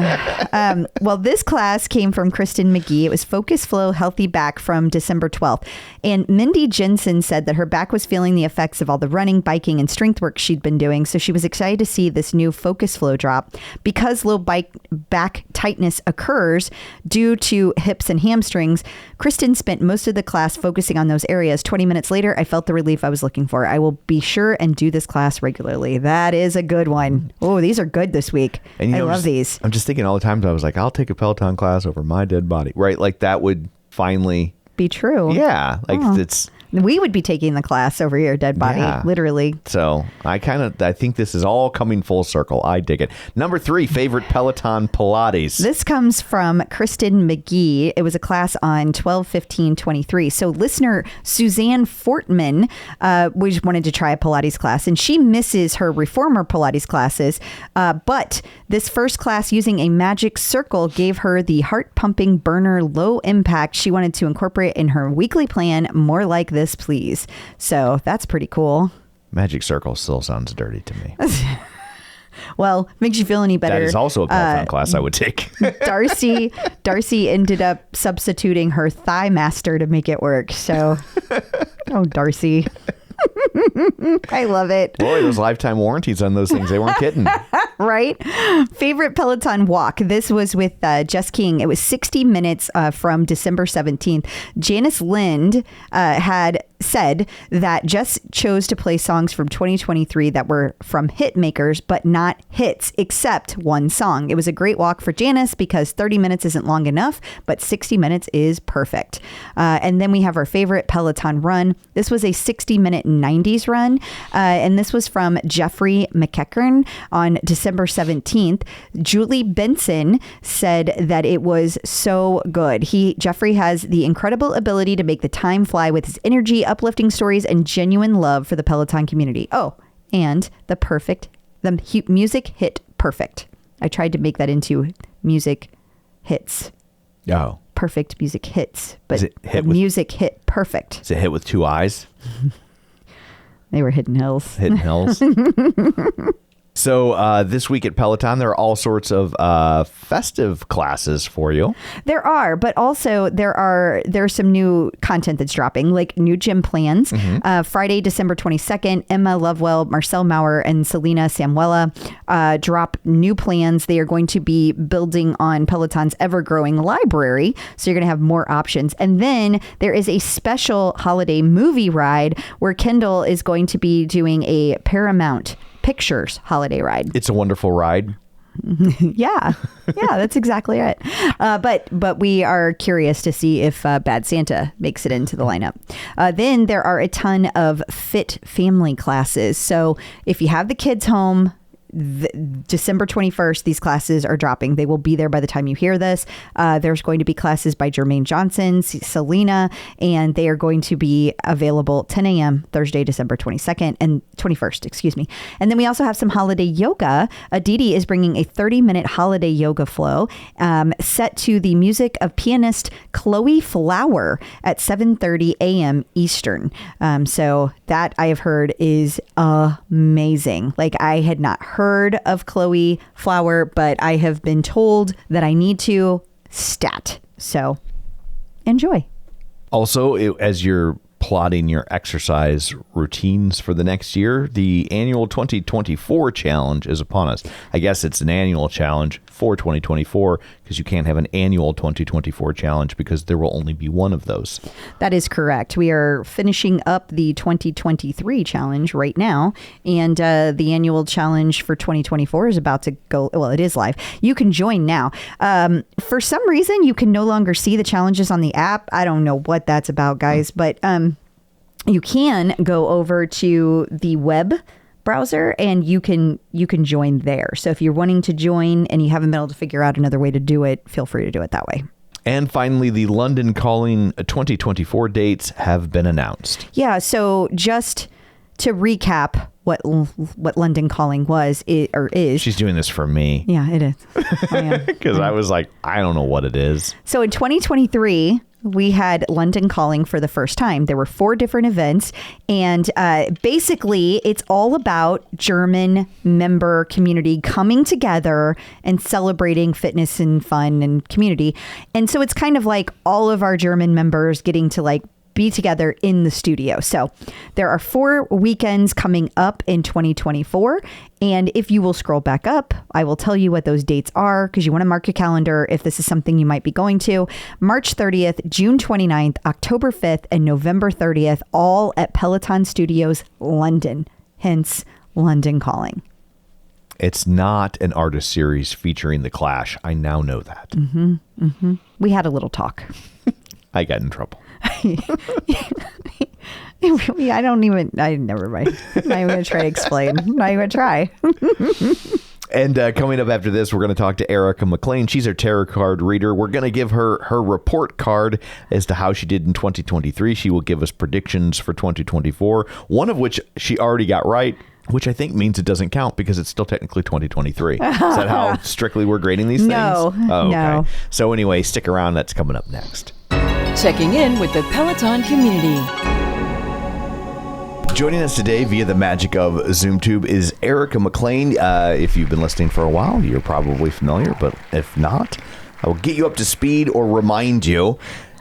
B: Well, this class came from Kristen McGee. It was Focus Flow Healthy Back from December 12th. And Mindy Jensen said that her back was feeling the effects of all the running, biking, and strength work she'd been doing. So she was excited to see this new Focus Flow drop. Because low back tightness occurs due to hips and hamstrings, Kristen spent most of the class focusing on those areas. 20 minutes later, I felt the relief I was looking for. I will be sure and do this class regularly. That is a good one. Oh, these are good this week. And I love these.
C: I'm just thinking all the times I was like, I'll take a Peloton class over my dead body. Right? Like that would finally
B: be true.
C: Yeah. Like it's...
B: We would be taking the class over your dead body, literally.
C: So I think this is all coming full circle. I dig it. Number 3, favorite Peloton Pilates.
B: This comes from Kristen McGee. It was a class on 12/15/23. So listener Suzanne Fortman wanted to try a Pilates class, and she misses her reformer Pilates classes. But this first class using a magic circle gave her the heart pumping burner low impact she wanted to incorporate in her weekly plan. More like this, please. So that's pretty cool.
C: Magic circle still sounds dirty to me.
B: Well, makes you feel any better.
C: That is also a Peloton class I would take.
B: Darcy ended up substituting her thigh master to make it work. So, oh, Darcy. I love it.
C: Boy, those lifetime warranties on those things, they weren't kidding.
B: Right? Favorite Peloton walk. This was with Jess King. It was 60 minutes from December 17th. Janice Lind had said that Jess chose to play songs from 2023 that were from hit makers, but not hits, except one song. It was a great walk for Janice because 30 minutes isn't long enough, but 60 minutes is perfect. And then we have our favorite Peloton run. This was a 60-minute 90s run, and this was from Jeffrey McEachern on December 17th. Julie Benson said that it was so good. Jeffrey has the incredible ability to make the time fly with his energy, uplifting stories, and genuine love for the Peloton community. Oh, and the music hit perfect. I tried to make that into music hits.
C: Oh.
B: Perfect music hits, but music hit perfect.
C: Is it hit with two eyes?
B: They were hidden hills.
C: Hidden hills. So this week at Peloton, there are all sorts of festive classes for you.
B: There are, but also there's some new content that's dropping, like new gym plans. Friday, December 22nd, Emma Lovewell, Marcel Maurer, and Selena Samuela drop new plans. They are going to be building on Peloton's ever-growing library, so you're going to have more options. And then there is a special holiday movie ride where Kendall is going to be doing a Paramount Pictures holiday ride.
C: It's a wonderful ride.
B: Yeah, that's exactly it. But we are curious to see if Bad Santa makes it into the lineup. Then there are a ton of fit family classes. So if you have the kids home, December 21st, these classes are dropping. They will be there by the time you hear this. There's going to be classes by Jermaine Johnson, Selena, and they are going to be available 10 a.m. Thursday, December 22nd and 21st, excuse me. And then we also have some holiday yoga. Aditi is bringing a 30-minute holiday yoga flow set to the music of pianist Chloe Flower at 7:30 a.m. Eastern. So that I have heard is amazing. Like, I had not heard of Chloe Flower, but I have been told that I need to stat. So enjoy.
C: Also, as you're plotting your exercise routines for the next year, the annual 2024 challenge is upon us. I guess it's an annual challenge for 2024 because you can't have an annual 2024 challenge because there will only be one of those.
B: That is correct. We are finishing up the 2023 challenge right now, and the annual challenge for 2024 is about to go. Well, it is live. You can join now. For some reason, you can no longer see the challenges on the app. I don't know what that's about, guys, but you can go over to the web browser and you can join there. So if you're wanting to join and you haven't been able to figure out another way to do it, feel free to do it that way.
C: And finally, the London Calling 2024 dates have been announced.
B: Yeah. So just to recap what London Calling was or is.
C: She's doing this for me.
B: Yeah, it is.
C: Because I was like, I don't know what it is.
B: So in 2023, we had London Calling for the first time. There were 4 different events, and basically it's all about German member community coming together and celebrating fitness and fun and community. And so it's kind of like all of our German members getting to like be together in the studio. So there are 4 weekends coming up in 2024. And if you will scroll back up, I will tell you what those dates are because you want to mark your calendar if this is something you might be going to. March 30th, June 29th, October 5th, and November 30th, all at Peloton Studios, London. Hence, London Calling.
C: It's not an artist series featuring The Clash. I now know that.
B: Mm-hmm, mm-hmm. We had a little talk.
C: I got in trouble.
B: Never mind. I'm not even going to try to explain. I'm not even going to try.
C: And coming up after this, we're going to talk to Erica McLean. She's our tarot card reader. We're going to give her report card as to how she did in 2023. She will give us predictions for 2024, one of which she already got right, which I think means it doesn't count because it's still technically 2023. Is that how strictly we're grading these things?
B: No.
C: Oh, okay.
B: No.
C: So anyway, stick around. That's coming up next.
D: Checking in with the Peloton community.
C: Joining us today via the magic of ZoomTube is Erica McLean. If you've been listening for a while, you're probably familiar, but if not, I will get you up to speed or remind you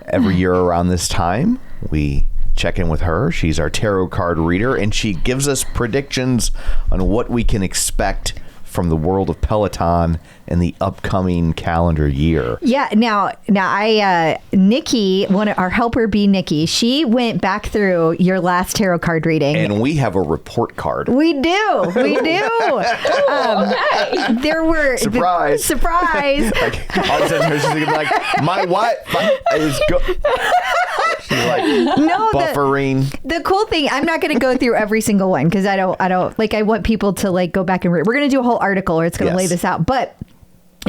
C: every year around this time. We check in with her. She's our tarot card reader, and she gives us predictions on what we can expect from the world of Peloton in the upcoming calendar year.
B: Yeah. Now, Nikki, our helper bee, Nikki, she went back through your last tarot card reading,
C: and we have a report card.
B: We do. There were
C: surprise.
B: Like,
C: all of a sudden, she's gonna be like, "My what is go?" She's like,
B: no,
C: buffering.
B: The cool thing, I'm not going to go through every single one because I don't like. I want people to like go back and read. We're going to do a whole article, or it's going to lay this out, but.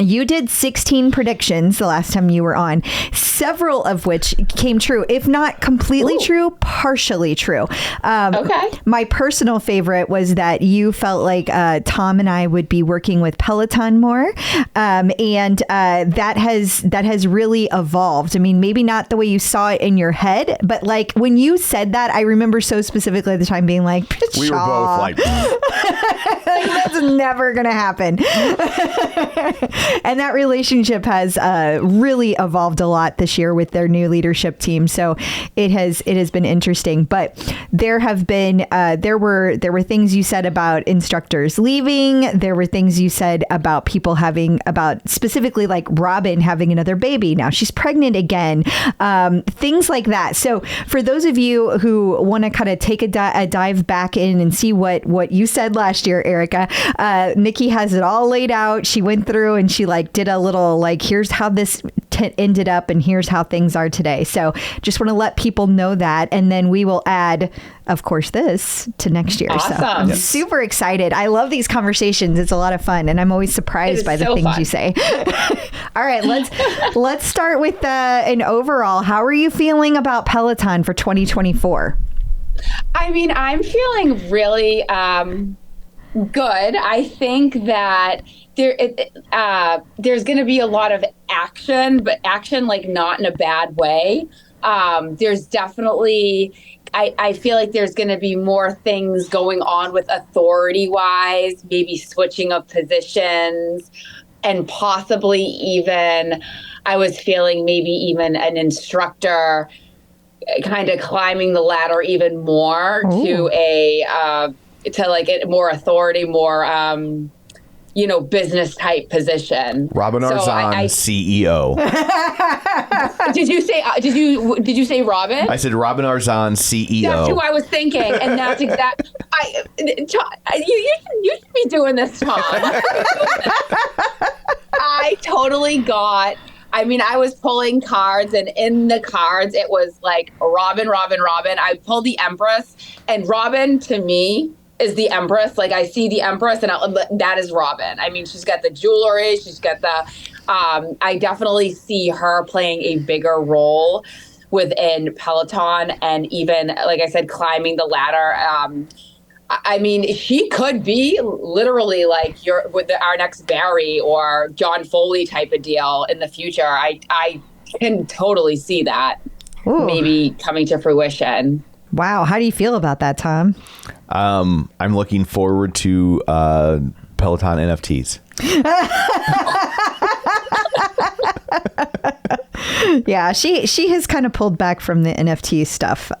B: You did 16 predictions the last time you were on, several of which came true, if not completely true, partially true.
F: Okay.
B: My personal favorite was that you felt like Tom and I would be working with Peloton more, and that has really evolved. I mean, maybe not the way you saw it in your head, but like when you said that, I remember so specifically at the time being like,
C: we were both like,
B: that's never going to happen. And that relationship has really evolved a lot this year with their new leadership team. So it has been interesting. But there have been there were things you said about instructors leaving. There were things you said about people about specifically like Robin having another baby. Now she's pregnant again. Things like that. So for those of you who want to kind of take a dive back in and see what you said last year, Erica, Nikki has it all laid out. She went through and she like did a little like, here's how this ended up and here's how things are today. So just want to let people know that. And then we will add, of course, this to next year.
F: Awesome.
B: So I'm super excited. I love these conversations. It's a lot of fun. And I'm always surprised by the things
F: fun.
B: You say. All right, let's start with an overall. How are you feeling about Peloton for 2024?
F: I mean, I'm feeling really good. I think that there's going to be a lot of action, but action like not in a bad way. There's definitely, I feel like there's going to be more things going on with authority-wise, maybe switching of positions, and possibly even, I was feeling maybe even an instructor kind of climbing the ladder even more to like a more authority, more business type position.
C: Robin Arzon, CEO.
F: Did you say Robin?
C: I said Robin Arzon, CEO.
F: That's who I was thinking, and that's exact. You should be doing this, Tom. I totally got. I mean, I was pulling cards, and in the cards, it was like Robin. I pulled the Empress, and Robin to me is the Empress. Like I see the Empress, and that is Robin. I mean, she's got the jewelry. She's got the. I definitely see her playing a bigger role within Peloton, and even like I said, climbing the ladder. I mean, she could be literally like our next Barry or John Foley type of deal in the future. I can totally see that maybe coming to fruition.
B: Wow. How do you feel about that, Tom?
C: I'm looking forward to Peloton NFTs.
B: Yeah, she has kind of pulled back from the NFT stuff,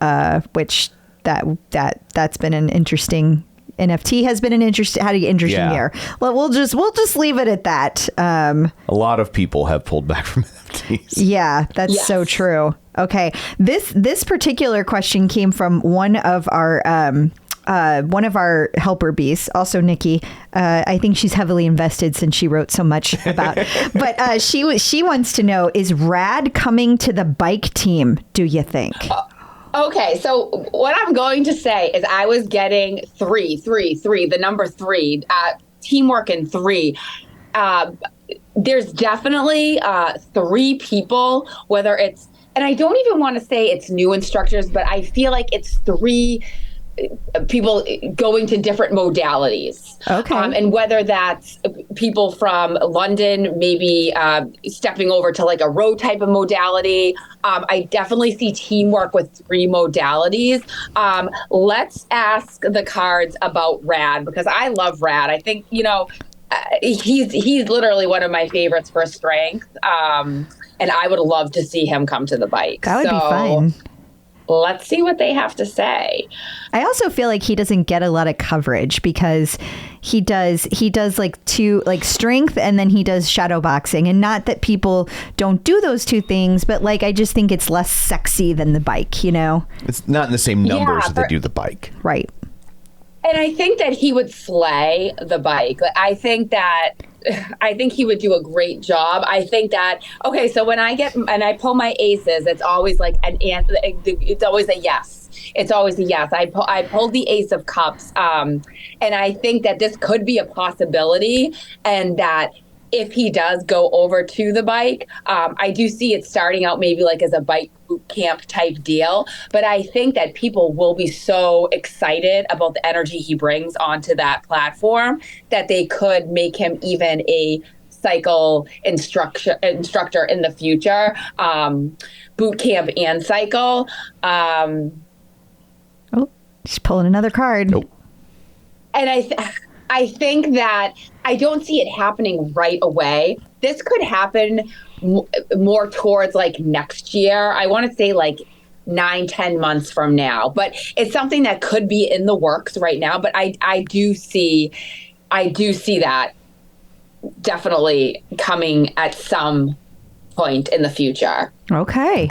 B: which that's been an interesting. NFT has been an interesting year. Well, we'll just leave it at that. A
C: lot of people have pulled back from NFTs.
B: Yeah, that's so true. Okay, this particular question came from one of our helper bees, also Nikki. I think she's heavily invested since she wrote so much about. But she wants to know: is Rad coming to the bike team? Do you think?
F: Okay, so what I'm going to say is I was getting three, the number 3, teamwork in 3. There's definitely 3 people, whether it's, and I don't even want to say it's new instructors, but I feel like it's 3 people going to different modalities.
B: Okay.
F: And whether that's people from London, maybe stepping over to like a row type of modality. I definitely see teamwork with 3 modalities. Let's ask the cards about Rad, because I love Rad. I think, he's literally one of my favorites for strength. And I would love to see him come to the bike.
B: That would be fun.
F: Let's see what they have to say.
B: I also feel like he doesn't get a lot of coverage because he does like 2, like strength, and then he does shadow boxing. And not that people don't do those 2 things, but like I just think it's less sexy than the bike,
C: It's not in the same numbers that they do the bike.
B: Right.
F: And I think that he would slay the bike. I think he would do a great job. I think that, okay, so when I pull my aces, it's always like it's always a yes. It's always a yes. I pulled the Ace of Cups. And I think that this could be a possibility, and that if he does go over to the bike, I do see it starting out maybe like as a bike boot camp type deal. But I think that people will be so excited about the energy he brings onto that platform that they could make him even a cycle instructor in the future, boot camp and cycle.
B: She's pulling another card.
C: Nope.
F: And I think that I don't see it happening right away. This could happen more towards like next year. I want to say like 9-10 months from now, but it's something that could be in the works right now. But I do see that definitely coming at some point in the future.
B: Okay.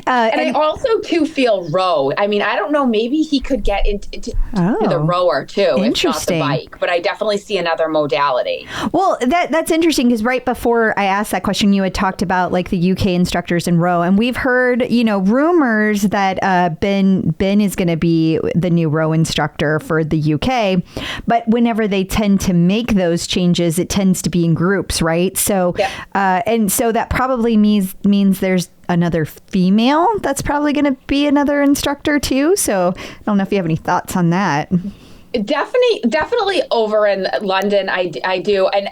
B: And
F: I also too feel row. I mean, I don't know. Maybe he could get into the rower too, if not the bike. But I definitely see another modality.
B: Well, that's interesting because right before I asked that question, you had talked about like the UK instructors in row, and we've heard rumors that Ben is going to be the new row instructor for the UK. But whenever they tend to make those changes, it tends to be in groups, right? So, and so that probably means there's another female that's probably going to be another instructor too. So I don't know if you have any thoughts on that.
F: Definitely over in London, I do. And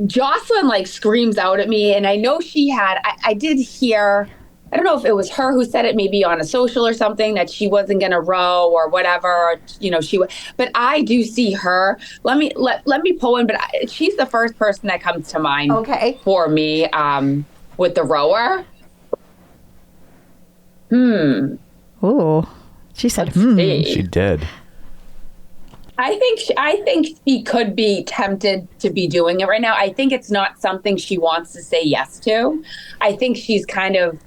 F: Jocelyn like screams out at me, and I know she had. I did hear. I don't know if it was her who said it, maybe on a social or something, that she wasn't going to row or whatever. But I do see her. Let me pull in. But she's the first person that comes to mind.
B: Okay.
F: For me. With the rower.
B: Oh, she said,
C: She did.
F: I think she could be tempted to be doing it right now. I think it's not something she wants to say yes to. I think she's kind of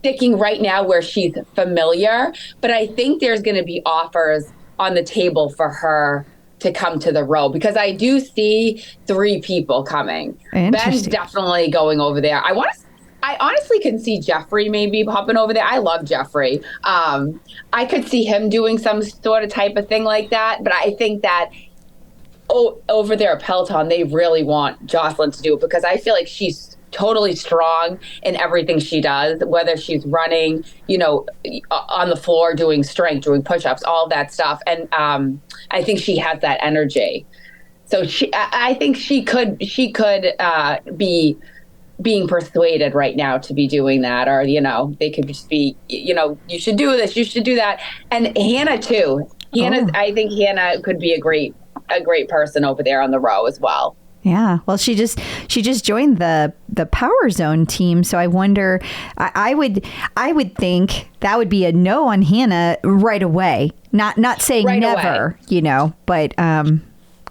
F: sticking right now where she's familiar. But I think there's going to be offers on the table for her to come to the row, because I do see 3 people coming. Ben's definitely going over there. I honestly can see Jeffrey maybe hopping over there. I love Jeffrey. I could see him doing some sort of type of thing like that. But I think that over there at Peloton, they really want Jocelyn to do it, because I feel like she's totally strong in everything she does, whether she's running, on the floor, doing strength, doing push-ups, all that stuff. And I think she has that energy. So I think she could be being persuaded right now to be doing that, or they could just be, you should do this, you should do that. And Hannah too. I think Hannah could be a great person over there on the row as well.
B: Yeah. Well, she just joined the Power Zone team, so I wonder. I would think that would be a no on Hannah right away. Not saying
F: right
B: never,
F: away.
B: But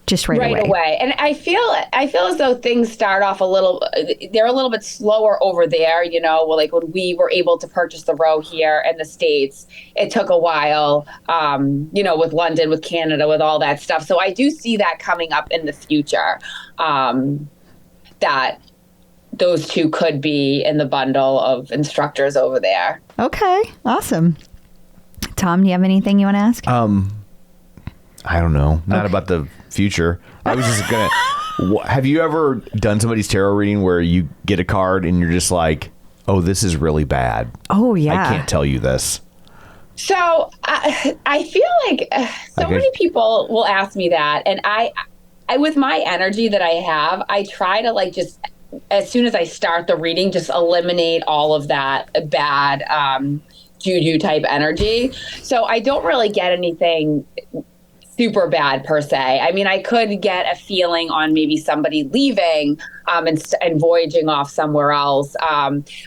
B: just right
F: away. And I feel as though things start off they're a little bit slower over there. Like when we were able to purchase the row here in the States, it took a while. With London, with Canada, with all that stuff. So I do see that coming up in the future. That those 2 could be in the bundle of instructors over there.
B: Okay, awesome. Tom, do you have anything you want to ask?
C: I don't know. Not about the future. I was just gonna. Have you ever done somebody's tarot reading where you get a card and you're just like, "Oh, this is really bad.
B: Oh yeah,
C: I can't tell you this."
F: So I feel like so many people will ask me that, and I, with my energy that I have, I try to like just as soon as I start the reading, just eliminate all of that bad juju type energy. So I don't really get anything super bad per se. I mean, I could get a feeling on maybe somebody leaving and voyaging off somewhere else.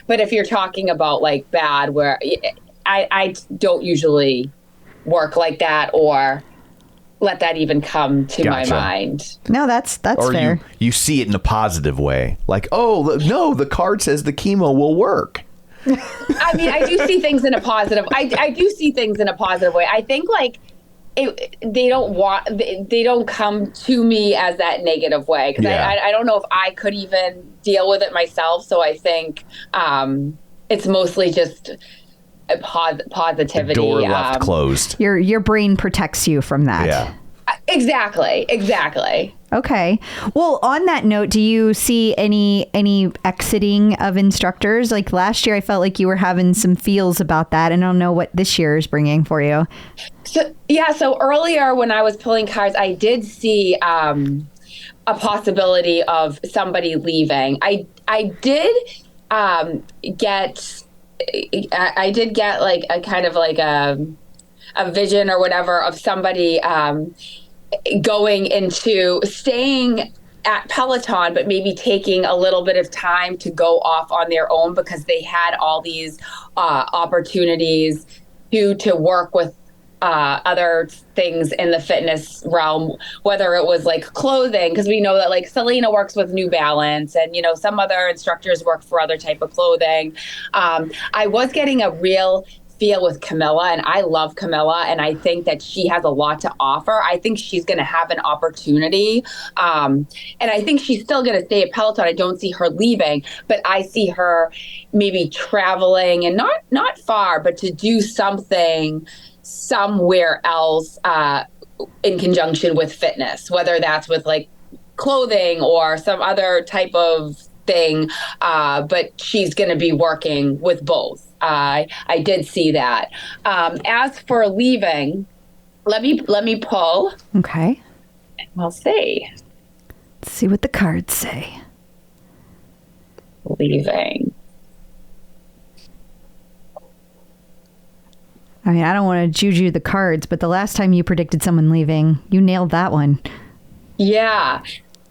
F: But if you're talking about like bad, where I don't usually work like that or let that even come to my mind.
B: No, that's
C: or
B: fair.
C: You see it in a positive way. Like, oh, no, the card says the chemo will work.
F: I mean, I do see things in a positive. I do see things in a positive way. I think like they don't come to me as that negative way because I don't know if I could even deal with it myself. So I think it's mostly just a positivity.
C: The door left closed.
B: Your brain protects you from that.
C: Yeah.
F: Exactly.
B: Okay. Well, on that note, do you see any exiting of instructors? Like last year, I felt like you were having some feels about that. And I don't know what this year is bringing for you.
F: So earlier when I was pulling cards, I did see a possibility of somebody leaving. I did get like a kind of like a vision or whatever of somebody going into staying at Peloton, but maybe taking a little bit of time to go off on their own because they had all these opportunities to work with other things in the fitness realm, whether it was like clothing, because we know that like Selena works with New Balance and, you know, some other instructors work for other type of clothing. I was getting a real feel with Camilla, and I love Camilla, and I think that she has a lot to offer. I think she's going to have an opportunity, and I think she's still going to stay at Peloton. I don't see her leaving, but I see her maybe traveling and not far, but to do something somewhere else in conjunction with fitness, whether that's with like clothing or some other type of thing, but she's going to be working with both. I did see that. As for leaving, let me pull.
B: Okay.
F: We'll see.
B: Let's see what the cards say.
F: Leaving.
B: I mean, I don't want to juju the cards, but the last time you predicted someone leaving, you nailed that one.
F: Yeah,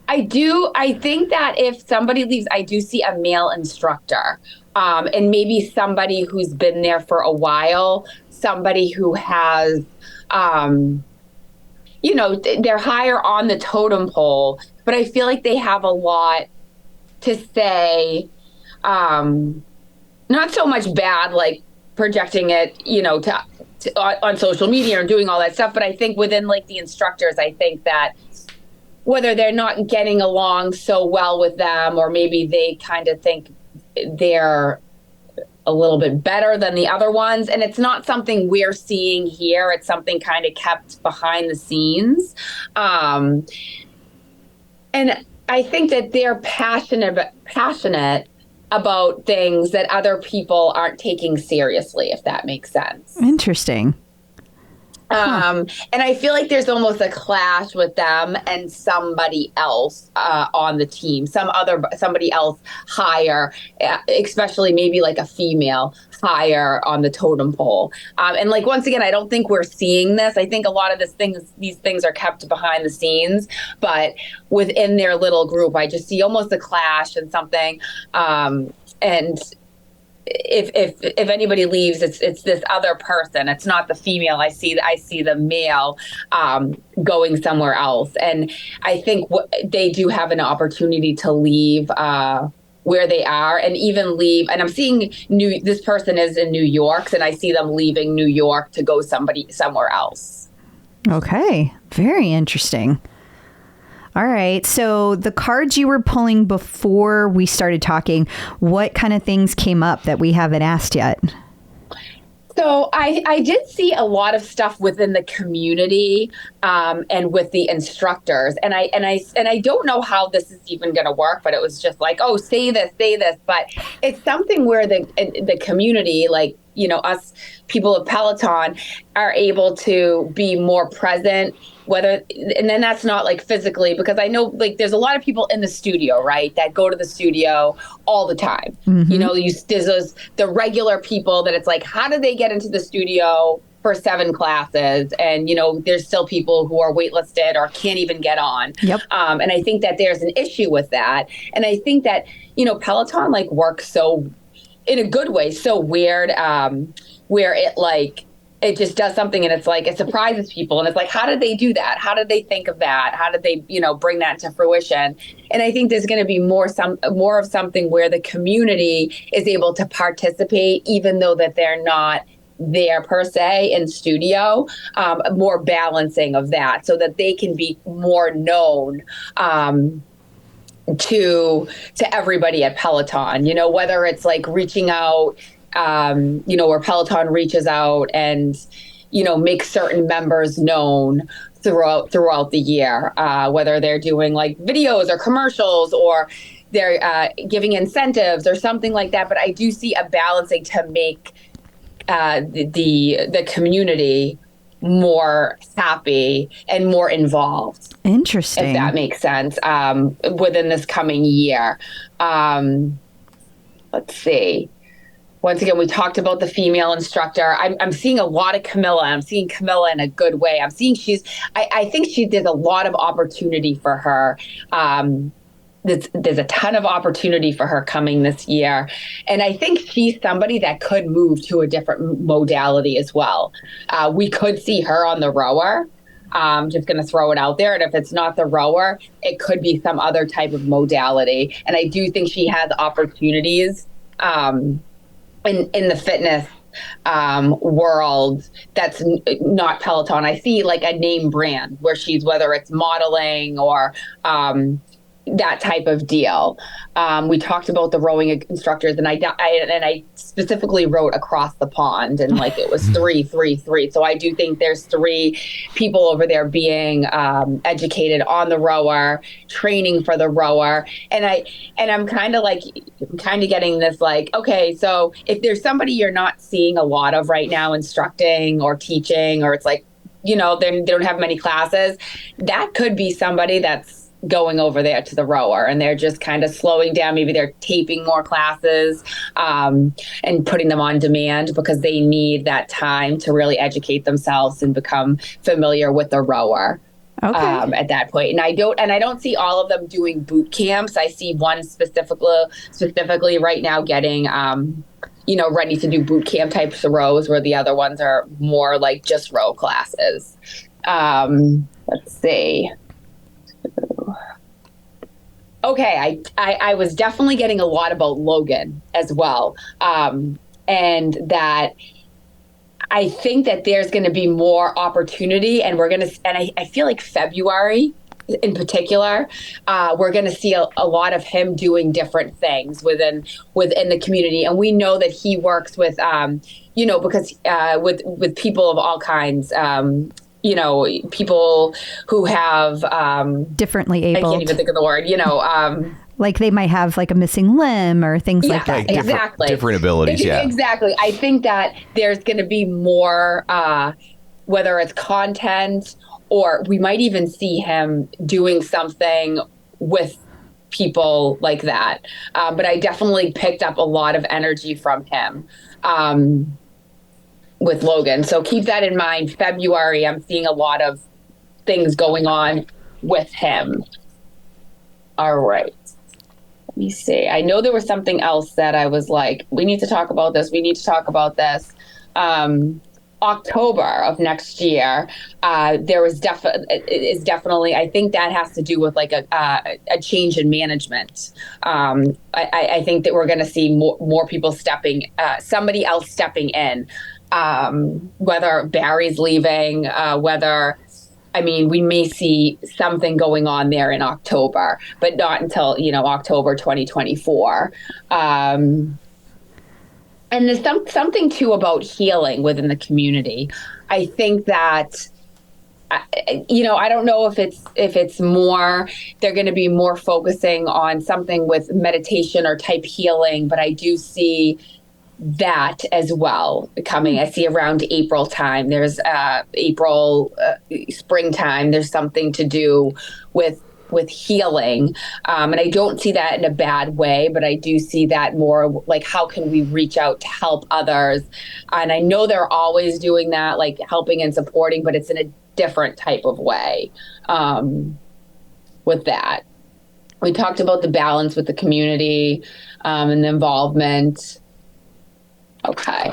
F: I do. I think that if somebody leaves, I do see a male instructor. And maybe somebody who's been there for a while, somebody who has, you know, they're higher on the totem pole, but I feel like they have a lot to say, not so much bad, like projecting it, you know, on social media or doing all that stuff. But I think within like the instructors, I think that whether they're not getting along so well with them, or maybe they kind of think they're a little bit better than the other ones. And it's not something we're seeing here. It's something kind of kept behind the scenes. And I think that they're passionate about things that other people aren't taking seriously, if that makes sense.
B: Interesting.
F: And I feel like there's almost a clash with them and somebody else on the team, somebody else higher, especially maybe like a female higher on the totem pole. And like, once again, I don't think we're seeing this. I think a lot of these things are kept behind the scenes, but within their little group, I just see almost a clash and something. And if anybody leaves, it's this other person. It's not the female. I see the male going somewhere else, and I think they do have an opportunity to leave where they are, and even leave. And I'm seeing this person is in New York, and I see them leaving New York to go somewhere else.
B: Okay, very interesting. All right. So the cards you were pulling before we started talking, what kind of things came up that we haven't asked yet?
F: So I did see a lot of stuff within the community and with the instructors, and I don't know how this is even going to work, but it was just like, oh, say this, but it's something where the community, like, us people of Peloton are able to be more present, and then that's not like physically, because I know like there's a lot of people in the studio, right, that go to the studio all the time. There's the regular people that it's like, how do they get into the studio for 7 classes? And, there's still people who are waitlisted or can't even get on.
B: Yep.
F: And I think that there's an issue with that. And I think that, Peloton like works so in a good way, so weird, where it just does something and it's like, it surprises people. And it's like, how did they do that? How did they think of that? How did they, bring that to fruition? And I think there's going to be more of something where the community is able to participate, even though that they're not there per se in studio, more balancing of that so that they can be more known to everybody at Peloton, whether it's like reaching out, where Peloton reaches out and, makes certain members known throughout the year, whether they're doing like videos or commercials or they're giving incentives or something like that. But I do see a balancing to make the community more happy and more involved.
B: Interesting.
F: If that makes sense, within this coming year. Let's see. Once again, we talked about the female instructor. I'm seeing a lot of Camilla. I'm seeing Camilla in a good way. I'm seeing I think there's a lot of opportunity for her. There's a ton of opportunity for her coming this year. And I think she's somebody that could move to a different modality as well. We could see her on the rower. Just going to throw it out there. And if it's not the rower, it could be some other type of modality. And I do think she has opportunities in the fitness world that's not Peloton. I see like a name brand where whether it's modeling or that type of deal. We talked about the rowing instructors, and I specifically wrote across the pond, and like it was 3, 3, 3. So I do think there's 3 people over there being educated on the rower, training for the rower, and I'm kind of getting this like, okay, so if there's somebody you're not seeing a lot of right now instructing or teaching, or it's like, they don't have many classes, that could be somebody that's going over there to the rower, and they're just kind of slowing down. Maybe they're taping more classes and putting them on demand because they need that time to really educate themselves and become familiar with the rower.
B: Okay.
F: At that point. And I don't see all of them doing boot camps. I see one specifically right now getting ready to do boot camp types of rows, where the other ones are more like just row classes. Let's see. Okay, I was definitely getting a lot about Logan as well, and that I think that there's going to be more opportunity, and I feel like February in particular, we're going to see a lot of him doing different things within the community, and we know that he works with because with people of all kinds. People who have
B: differently able.
F: I can't even think of the word.
B: Like they might have like a missing limb or things like that.
F: Exactly.
C: Different abilities. Yeah.
F: Exactly. I think that there's going to be more, whether it's content or we might even see him doing something with people like that. But I definitely picked up a lot of energy from him. With Logan. So keep that in mind. February, I'm seeing a lot of things going on with him. All right. Let me see. I know there was something else that I was like, we need to talk about this. We need to talk about this. October of next year, there is definitely, I think that has to do with like a change in management. I think that we're going to see more people somebody else stepping in. Whether Barry's leaving, we may see something going on there in October, but not until, October 2024. And there's something too about healing within the community. I think that, I don't know if it's more, they're going to be more focusing on something with meditation or type healing, but I do see that as well coming. I see around April time. There's April, springtime. There's something to do with healing. And I don't see that in a bad way, but I do see that more like, how can we reach out to help others? And I know they're always doing that, like helping and supporting, but it's in a different type of way with that. We talked about the balance with the community and the involvement. Okay.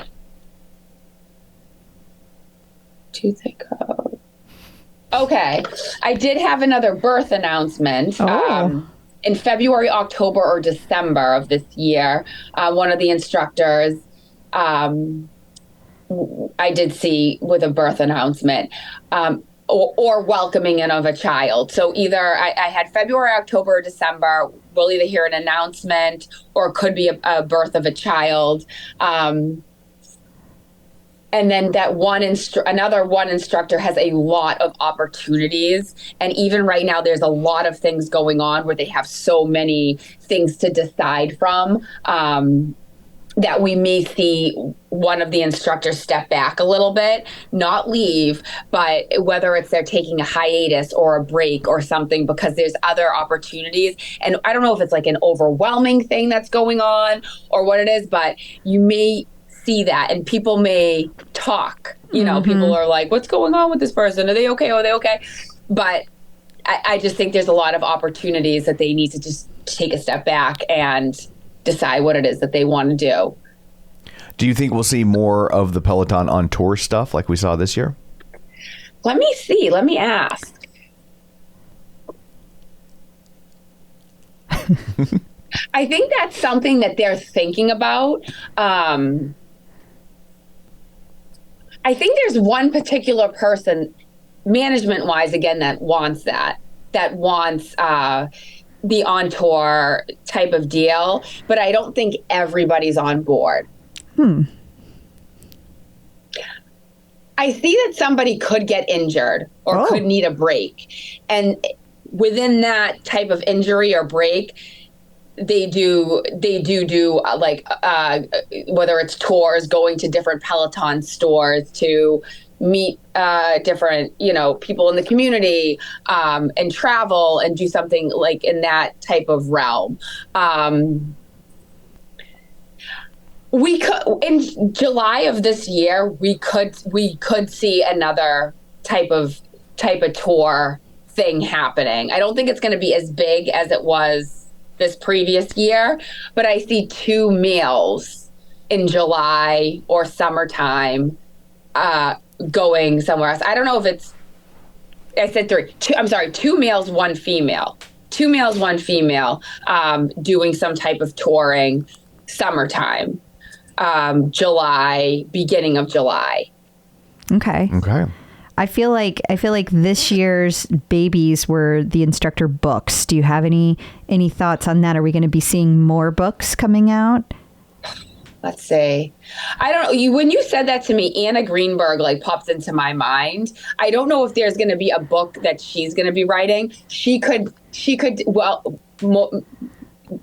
F: Okay. I did have another birth announcement. In February, October, or December of this year, one of the instructors I did see with a birth announcement. Or welcoming in of a child. So either I had February, October, or December. We'll either hear an announcement or it could be a birth of a child. And then that another one instructor has a lot of opportunities. And even right now, there's a lot of things going on where they have so many things to decide from. That we may see one of the instructors step back a little bit, not leave, but whether it's they're taking a hiatus or a break or something because there's other opportunities. And I don't know if it's like an overwhelming thing that's going on or what it is, but you may see that and people may talk. You know, people are like, what's going on with this person? Are they okay? Are they okay? But I just think there's a lot of opportunities that they need to just take a step back and decide what it is that they want to do.
C: Do you think we'll see more of the Peloton on tour stuff like we saw this year?
F: Let me see. Let me ask. I think that's something that they're thinking about. I think there's one particular person, management-wise, again, that wants the on tour type of deal, but I don't think everybody's on board. I see that somebody could get injured or could need a break. And within that type of injury or break, they do like whether it's tours, going to different Peloton stores to meet different, people in the community and travel and do something like in that type of realm. We could, in July of this year, we could see another type of tour thing happening. I don't think it's going to be as big as it was this previous year, but I see 2 meals in July or summertime going somewhere else. I don't know if it's, I said 3. 2 males, 1 female. 2 males, 1 female doing some type of touring summertime. July, beginning of July.
B: Okay. I feel like this year's babies were the instructor books. Do you have any thoughts on that? Are we going to be seeing more books coming out?
F: Let's see. I don't know. When you said that to me, Anna Greenberg pops into my mind. I don't know if there's going to be a book that she's going to be writing. She could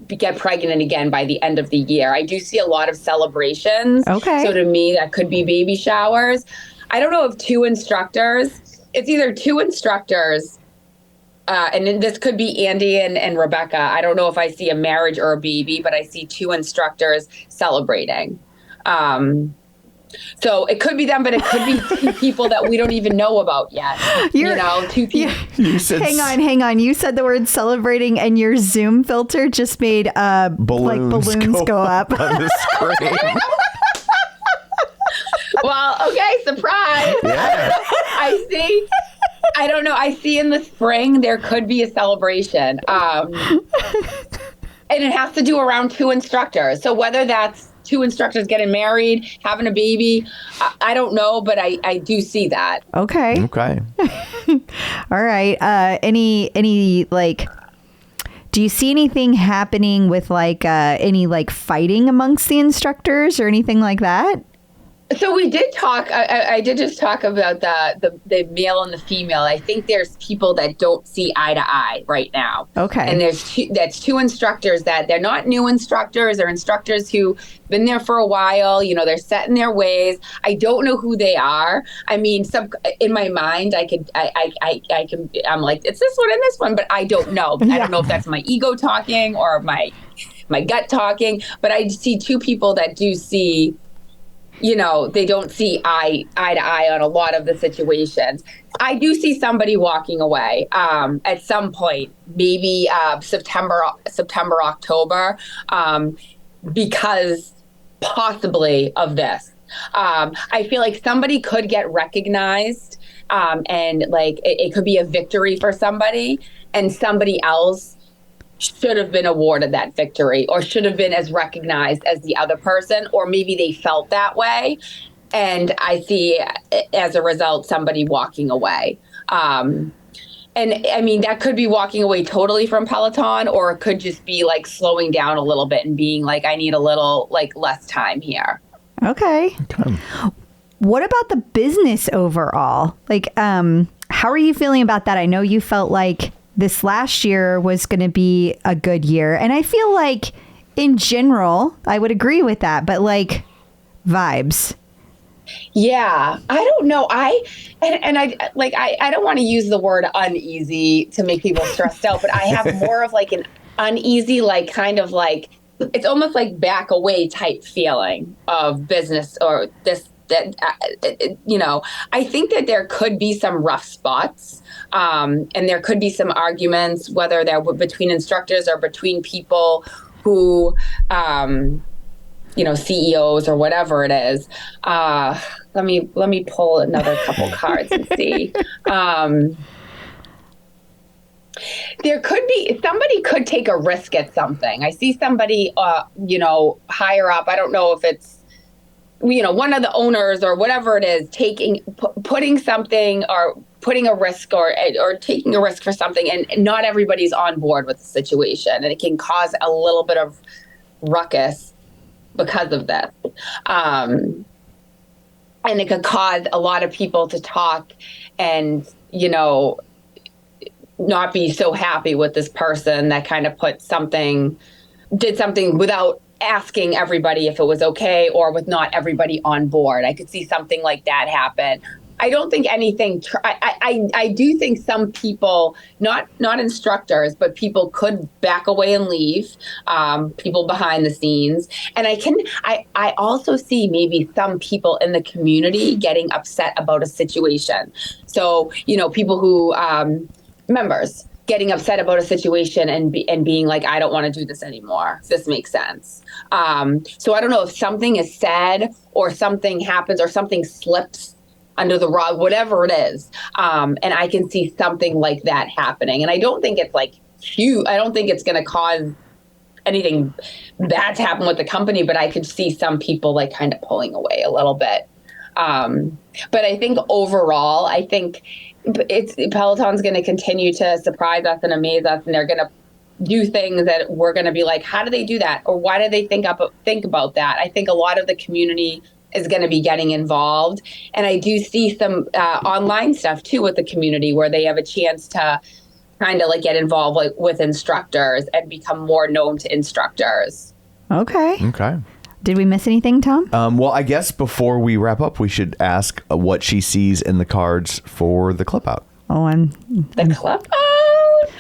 F: get pregnant again by the end of the year. I do see a lot of celebrations.
B: Okay.
F: So to me, that could be baby showers. I don't know if 2 instructors. It's either 2 instructors, and then this could be Andy and Rebecca. I don't know if I see a marriage or a baby, but I see 2 instructors celebrating. So it could be them, but it could be 2 people that we don't even know about yet. 2 people.
B: Hang on. You said the word celebrating, and your Zoom filter just made balloons go up
C: on the screen.
F: Well, okay, surprise.
C: Yeah.
F: I see. I don't know. I see in the spring there could be a celebration. And it has to do around 2 instructors. So whether that's 2 instructors getting married, having a baby, I don't know, but I do see that.
B: Okay. All right. Any do you see anything happening with any fighting amongst the instructors or anything like that?
F: So we did talk. I did just talk about the male and the female. I think there's people that don't see eye to eye right now.
B: Okay.
F: And that's two instructors that they're not new instructors. They're instructors who've been there for a while. You know, they're set in their ways. I don't know who they are. I mean, in my mind, I'm like, it's this one and this one, but I don't know. I don't know if that's my ego talking or my gut talking. But I see two people that do see. You know, they don't see eye to eye on a lot of the situations. I do see somebody walking away at some point, maybe September, October, because possibly of this. I feel like somebody could get recognized and like it could be a victory for somebody, and somebody else should have been awarded that victory or should have been as recognized as the other person, or maybe they felt that way. And I see, as a result, somebody walking away. And I mean, that could be walking away totally from Peloton, or it could just be like slowing down a little bit and being like, I need a little like less time here.
B: Okay. What about the business overall? Like, how are you feeling about that? I know you felt like this last year was going to be a good year. And I feel like in general, I would agree with that, but like vibes.
F: Yeah, I don't know. I don't want to use the word uneasy to make people stressed out, but I have more of like an uneasy, like kind of like, it's almost like back away type feeling of business or this, that, you know, I think that there could be some rough spots and there could be some arguments, whether they're between instructors or between people who, you know, CEOs or whatever it is. Let me pull another couple cards and see. There could be, somebody could take a risk at something. I see somebody, you know, higher up. I don't know if it's, you know, one of the owners or whatever it is, putting something or putting a risk or taking a risk for something, and not everybody's on board with the situation, and it can cause a little bit of ruckus because of this. And it could cause a lot of people to talk and, you know, not be so happy with this person that kind of did something without asking everybody if it was okay, or with not everybody on board. I could see something like that happen. I don't think anything, I do think some people, not instructors, but people could back away and leave, people behind the scenes. And I also see maybe some people in the community getting upset about a situation. So, you know, people who, members getting upset about a situation and being like, I don't want to do this anymore. This makes sense. So I don't know if something is said or something happens or something slips under the rug, whatever it is. And I can see something like that happening. And I don't think it's like huge. I don't think it's going to cause anything bad to happen with the company, but I could see some people like kind of pulling away a little bit. But I think overall, Peloton's going to continue to surprise us and amaze us, and they're going to do things that we're going to be like, how do they do that? Or why do they think about that? I think a lot of the community is going to be getting involved. And I do see some online stuff too with the community where they have a chance to kind of like get involved like with instructors and become more known to instructors.
B: Okay.
C: Okay.
B: Did we miss anything, Tom?
C: Well, I guess before we wrap up, we should ask what she sees in the cards for the clip out.
B: Oh,
F: the clip out.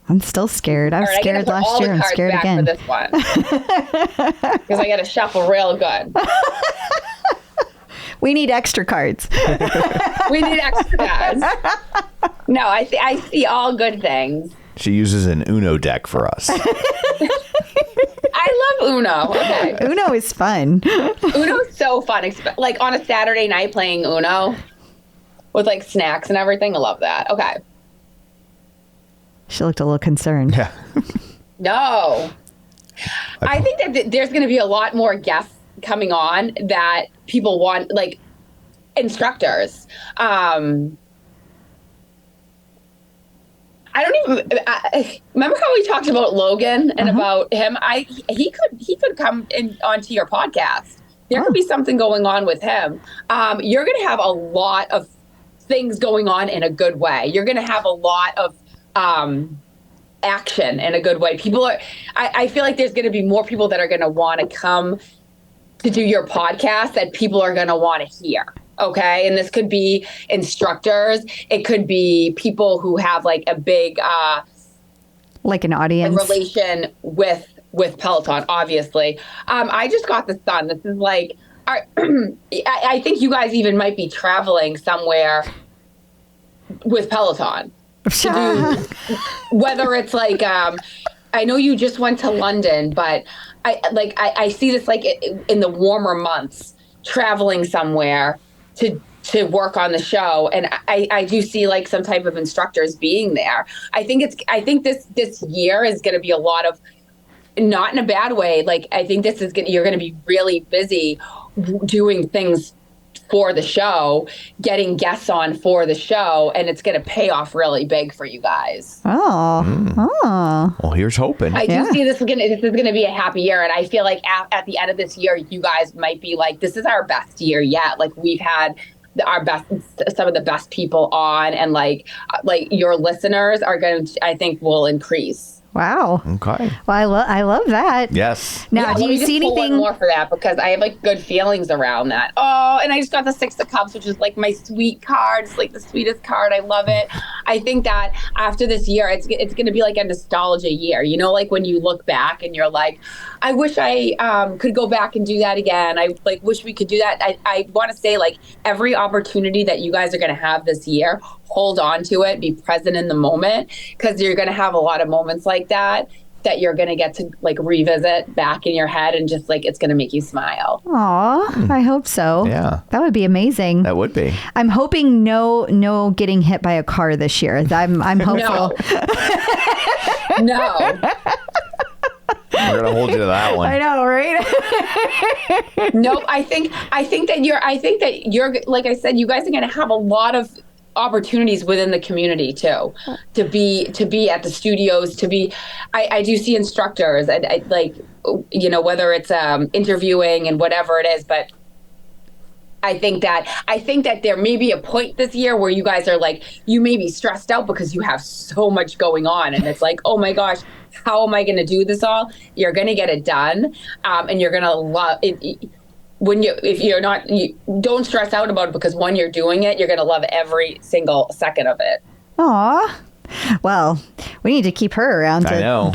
B: I'm still scared. I was scared last year. I'm scared again.
F: For this one, because I got to shuffle real good.
B: We need extra cards.
F: We need extra cards. No, I see all good things.
C: She uses an Uno deck for us.
F: I love Uno. Okay.
B: Uno is fun.
F: Uno's so fun. Like on a Saturday night playing Uno with like snacks and everything. I love that. Okay.
B: She looked a little concerned.
C: Yeah.
F: No. I think that there's going to be a lot more guests coming on that people want, like instructors. I don't even remember how we talked about Logan and about him. He could come in onto your podcast. There could be something going on with him. You're going to have a lot of things going on in a good way. You're going to have a lot of action in a good way. I feel like there's going to be more people that are going to want to come to do your podcast that people are going to want to hear. Okay. And this could be instructors. It could be people who have like a big,
B: like an audience
F: relation with Peloton, obviously. I just got the sun. This is like, I think you guys even might be traveling somewhere with Peloton. Whether it's like, I know you just went to London, but I see this like in the warmer months, traveling somewhere to work on the show, and I do see like some type of instructors being there. I think this year is going to be a lot of, not in a bad way. Like I think you're going to be really busy doing things for the show, getting guests on for the show, and it's going to pay off really big for you guys.
C: Well, here's hoping.
F: I do see this is going to be a happy year, and I feel like at the end of this year, you guys might be like, this is our best year yet. Like we've had our best, some of the best people on, and like your listeners are going to, I think, will increase.
B: Wow.
C: Okay.
B: Well, I love that.
C: Yes.
B: Now, do you see anything
F: more for that, because I have like good feelings around that. Oh, and I just got the 6 of Cups, which is like my sweet card. It's like the sweetest card. I love it. I think that after this year, it's going to be like a nostalgia year. You know, like when you look back and you're like, I wish I could go back and do that again. I like wish we could do that. I want to say like every opportunity that you guys are going to have this year, hold on to it, be present in the moment, because you're going to have a lot of moments like that you're going to get to like revisit back in your head, and just like it's going to make you smile.
B: Aw, I hope so.
C: Yeah.
B: That would be amazing.
C: That would be.
B: I'm hoping no getting hit by a car this year. I'm hopeful.
F: No.
C: We're gonna hold you to that one.
B: I know, right?
F: No, I think that you're like I said, you guys are going to have a lot of opportunities within the community too, to be at the studios, I do see instructors, I like, you know, whether it's interviewing and whatever it is, but I think that there may be a point this year where you guys are like, you may be stressed out because you have so much going on, and it's like, oh my gosh, how am I going to do this all? You're going to get it done, and you're going to love it. Don't stress out about it, because when you're doing it, you're going to love every single second of it.
B: Aw. Well, we need to keep her around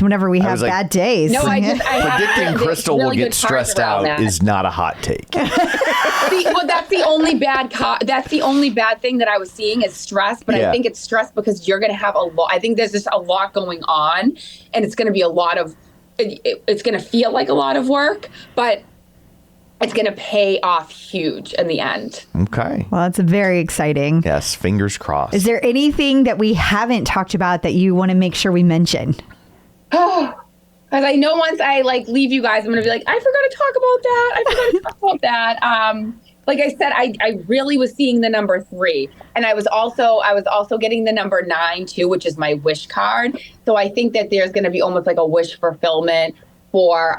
B: whenever we have bad days.
F: No,
C: predicting Crystal will get stressed out is not a hot take.
F: That's the only bad thing that I was seeing is stress, but I think it's stress because you're going to have a lot. I think there's just a lot going on, and it's going to be a lot of, it's going to feel like a lot of work, but it's going to pay off huge in the end. Okay.
B: Well, that's very exciting.
C: Yes, fingers crossed.
B: Is there anything that we haven't talked about that you want to make sure we mention?
F: Oh, because I know once I like leave you guys, I'm going to be like, I forgot to talk about that. I forgot to talk about that. Like I said, I really was seeing the number 3, and I was also getting the number 9 too, which is my wish card. So I think that there's going to be almost like a wish fulfillment for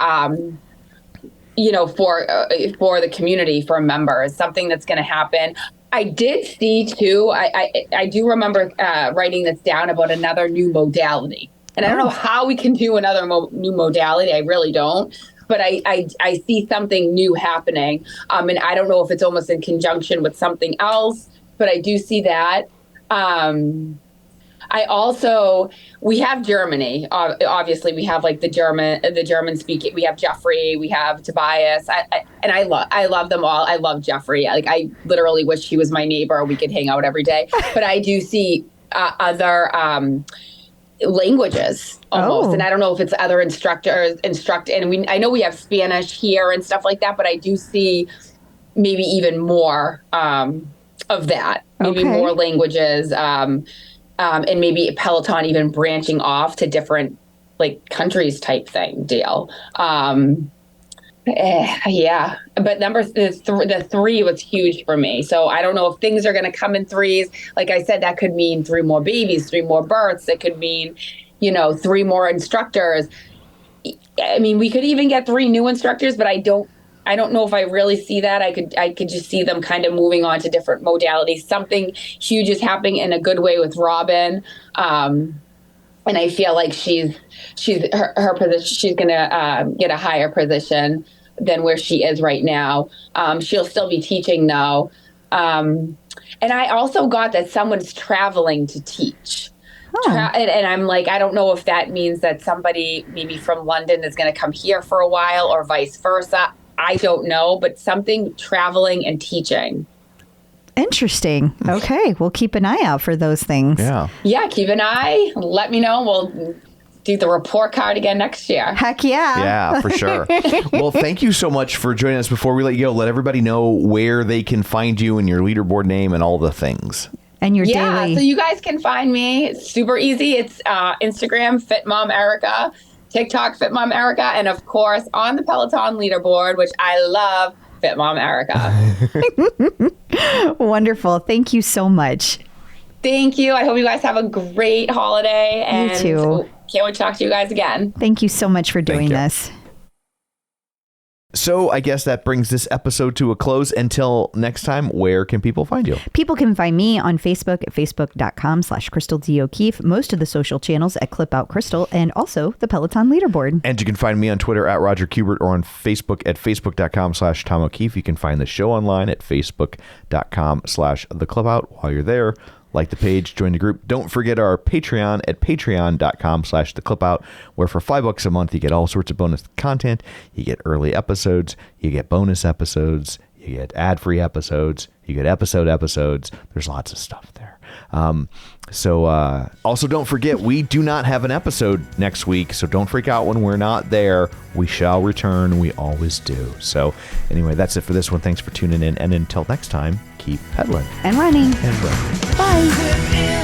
F: for the community, for members, something that's going to happen. I did see too, I do remember writing this down about another new modality. And I don't know how we can do another new modality. I really don't. But I see something new happening. And I don't know if it's almost in conjunction with something else, but I do see that. We have Germany. Obviously, we have like the German speaking. We have Jeffrey. We have Tobias. I love them all. I love Jeffrey. Like I literally wish he was my neighbor. We could hang out every day. But I do see other languages almost, and I don't know if it's other instructors. And I know we have Spanish here and stuff like that. But I do see maybe even more of that. Maybe more languages. And maybe Peloton even branching off to different like countries type deal. Yeah. But the 3 was huge for me. So I don't know if things are going to come in 3s. Like I said, that could mean 3 more babies, 3 more births. It could mean, 3 more instructors. I mean, we could even get 3 new instructors, but I don't I don't know if I really see that. I could just see them kind of moving on to different modalities. Something huge is happening in a good way with Robin. And I feel like she's her position, she's going to get a higher position than where she is right now. She'll still be teaching though. And I also got that someone's traveling to teach. And I'm like, I don't know if that means that somebody maybe from London is going to come here for a while or vice versa. I don't know, but something traveling and teaching.
B: Interesting. Okay. We'll keep an eye out for those things.
C: Yeah.
F: Yeah, keep an eye. Let me know. We'll do the report card again next year.
B: Heck yeah.
C: Yeah, for sure. Well, thank you so much for joining us. Before we let you go, let everybody know where they can find you and your leaderboard name and all the things.
B: And your
F: Yeah,
B: daily.
F: so you guys can find me. It's super easy. It's Instagram, Fit Mom Erica, TikTok, Fit Mom Erica, and of course on the Peloton leaderboard, which I love, Fit Mom Erica.
B: Wonderful. Thank you so much.
F: Thank you. I hope you guys have a great holiday. And
B: You too.
F: Can't wait to talk to you guys again.
B: Thank you so much for doing
C: you.
B: this.
C: So I guess that brings this episode to a close. Until next time, where can people find you?
B: People can find me on Facebook at facebook.com/Crystal D. O'Keefe, most of the social channels at Clip Out Crystal, and also the Peloton leaderboard.
C: And you can find me on Twitter at Roger Kubert or on Facebook at facebook.com/Tom O'Keefe. You can find the show online at facebook.com/The Club Out. While you're there, like the page, join the group. Don't forget our Patreon at patreon.com/The Clip Out, where for $5 a month, you get all sorts of bonus content. You get early episodes, you get bonus episodes, you get ad-free episodes, you get episodes. There's lots of stuff there. Also don't forget, we do not have an episode next week, so don't freak out when we're not there. We shall return. We always do. So anyway, that's it for this one. Thanks for tuning in. And until next time, keep pedaling
B: And running.
C: and running.
B: Bye.
A: Live in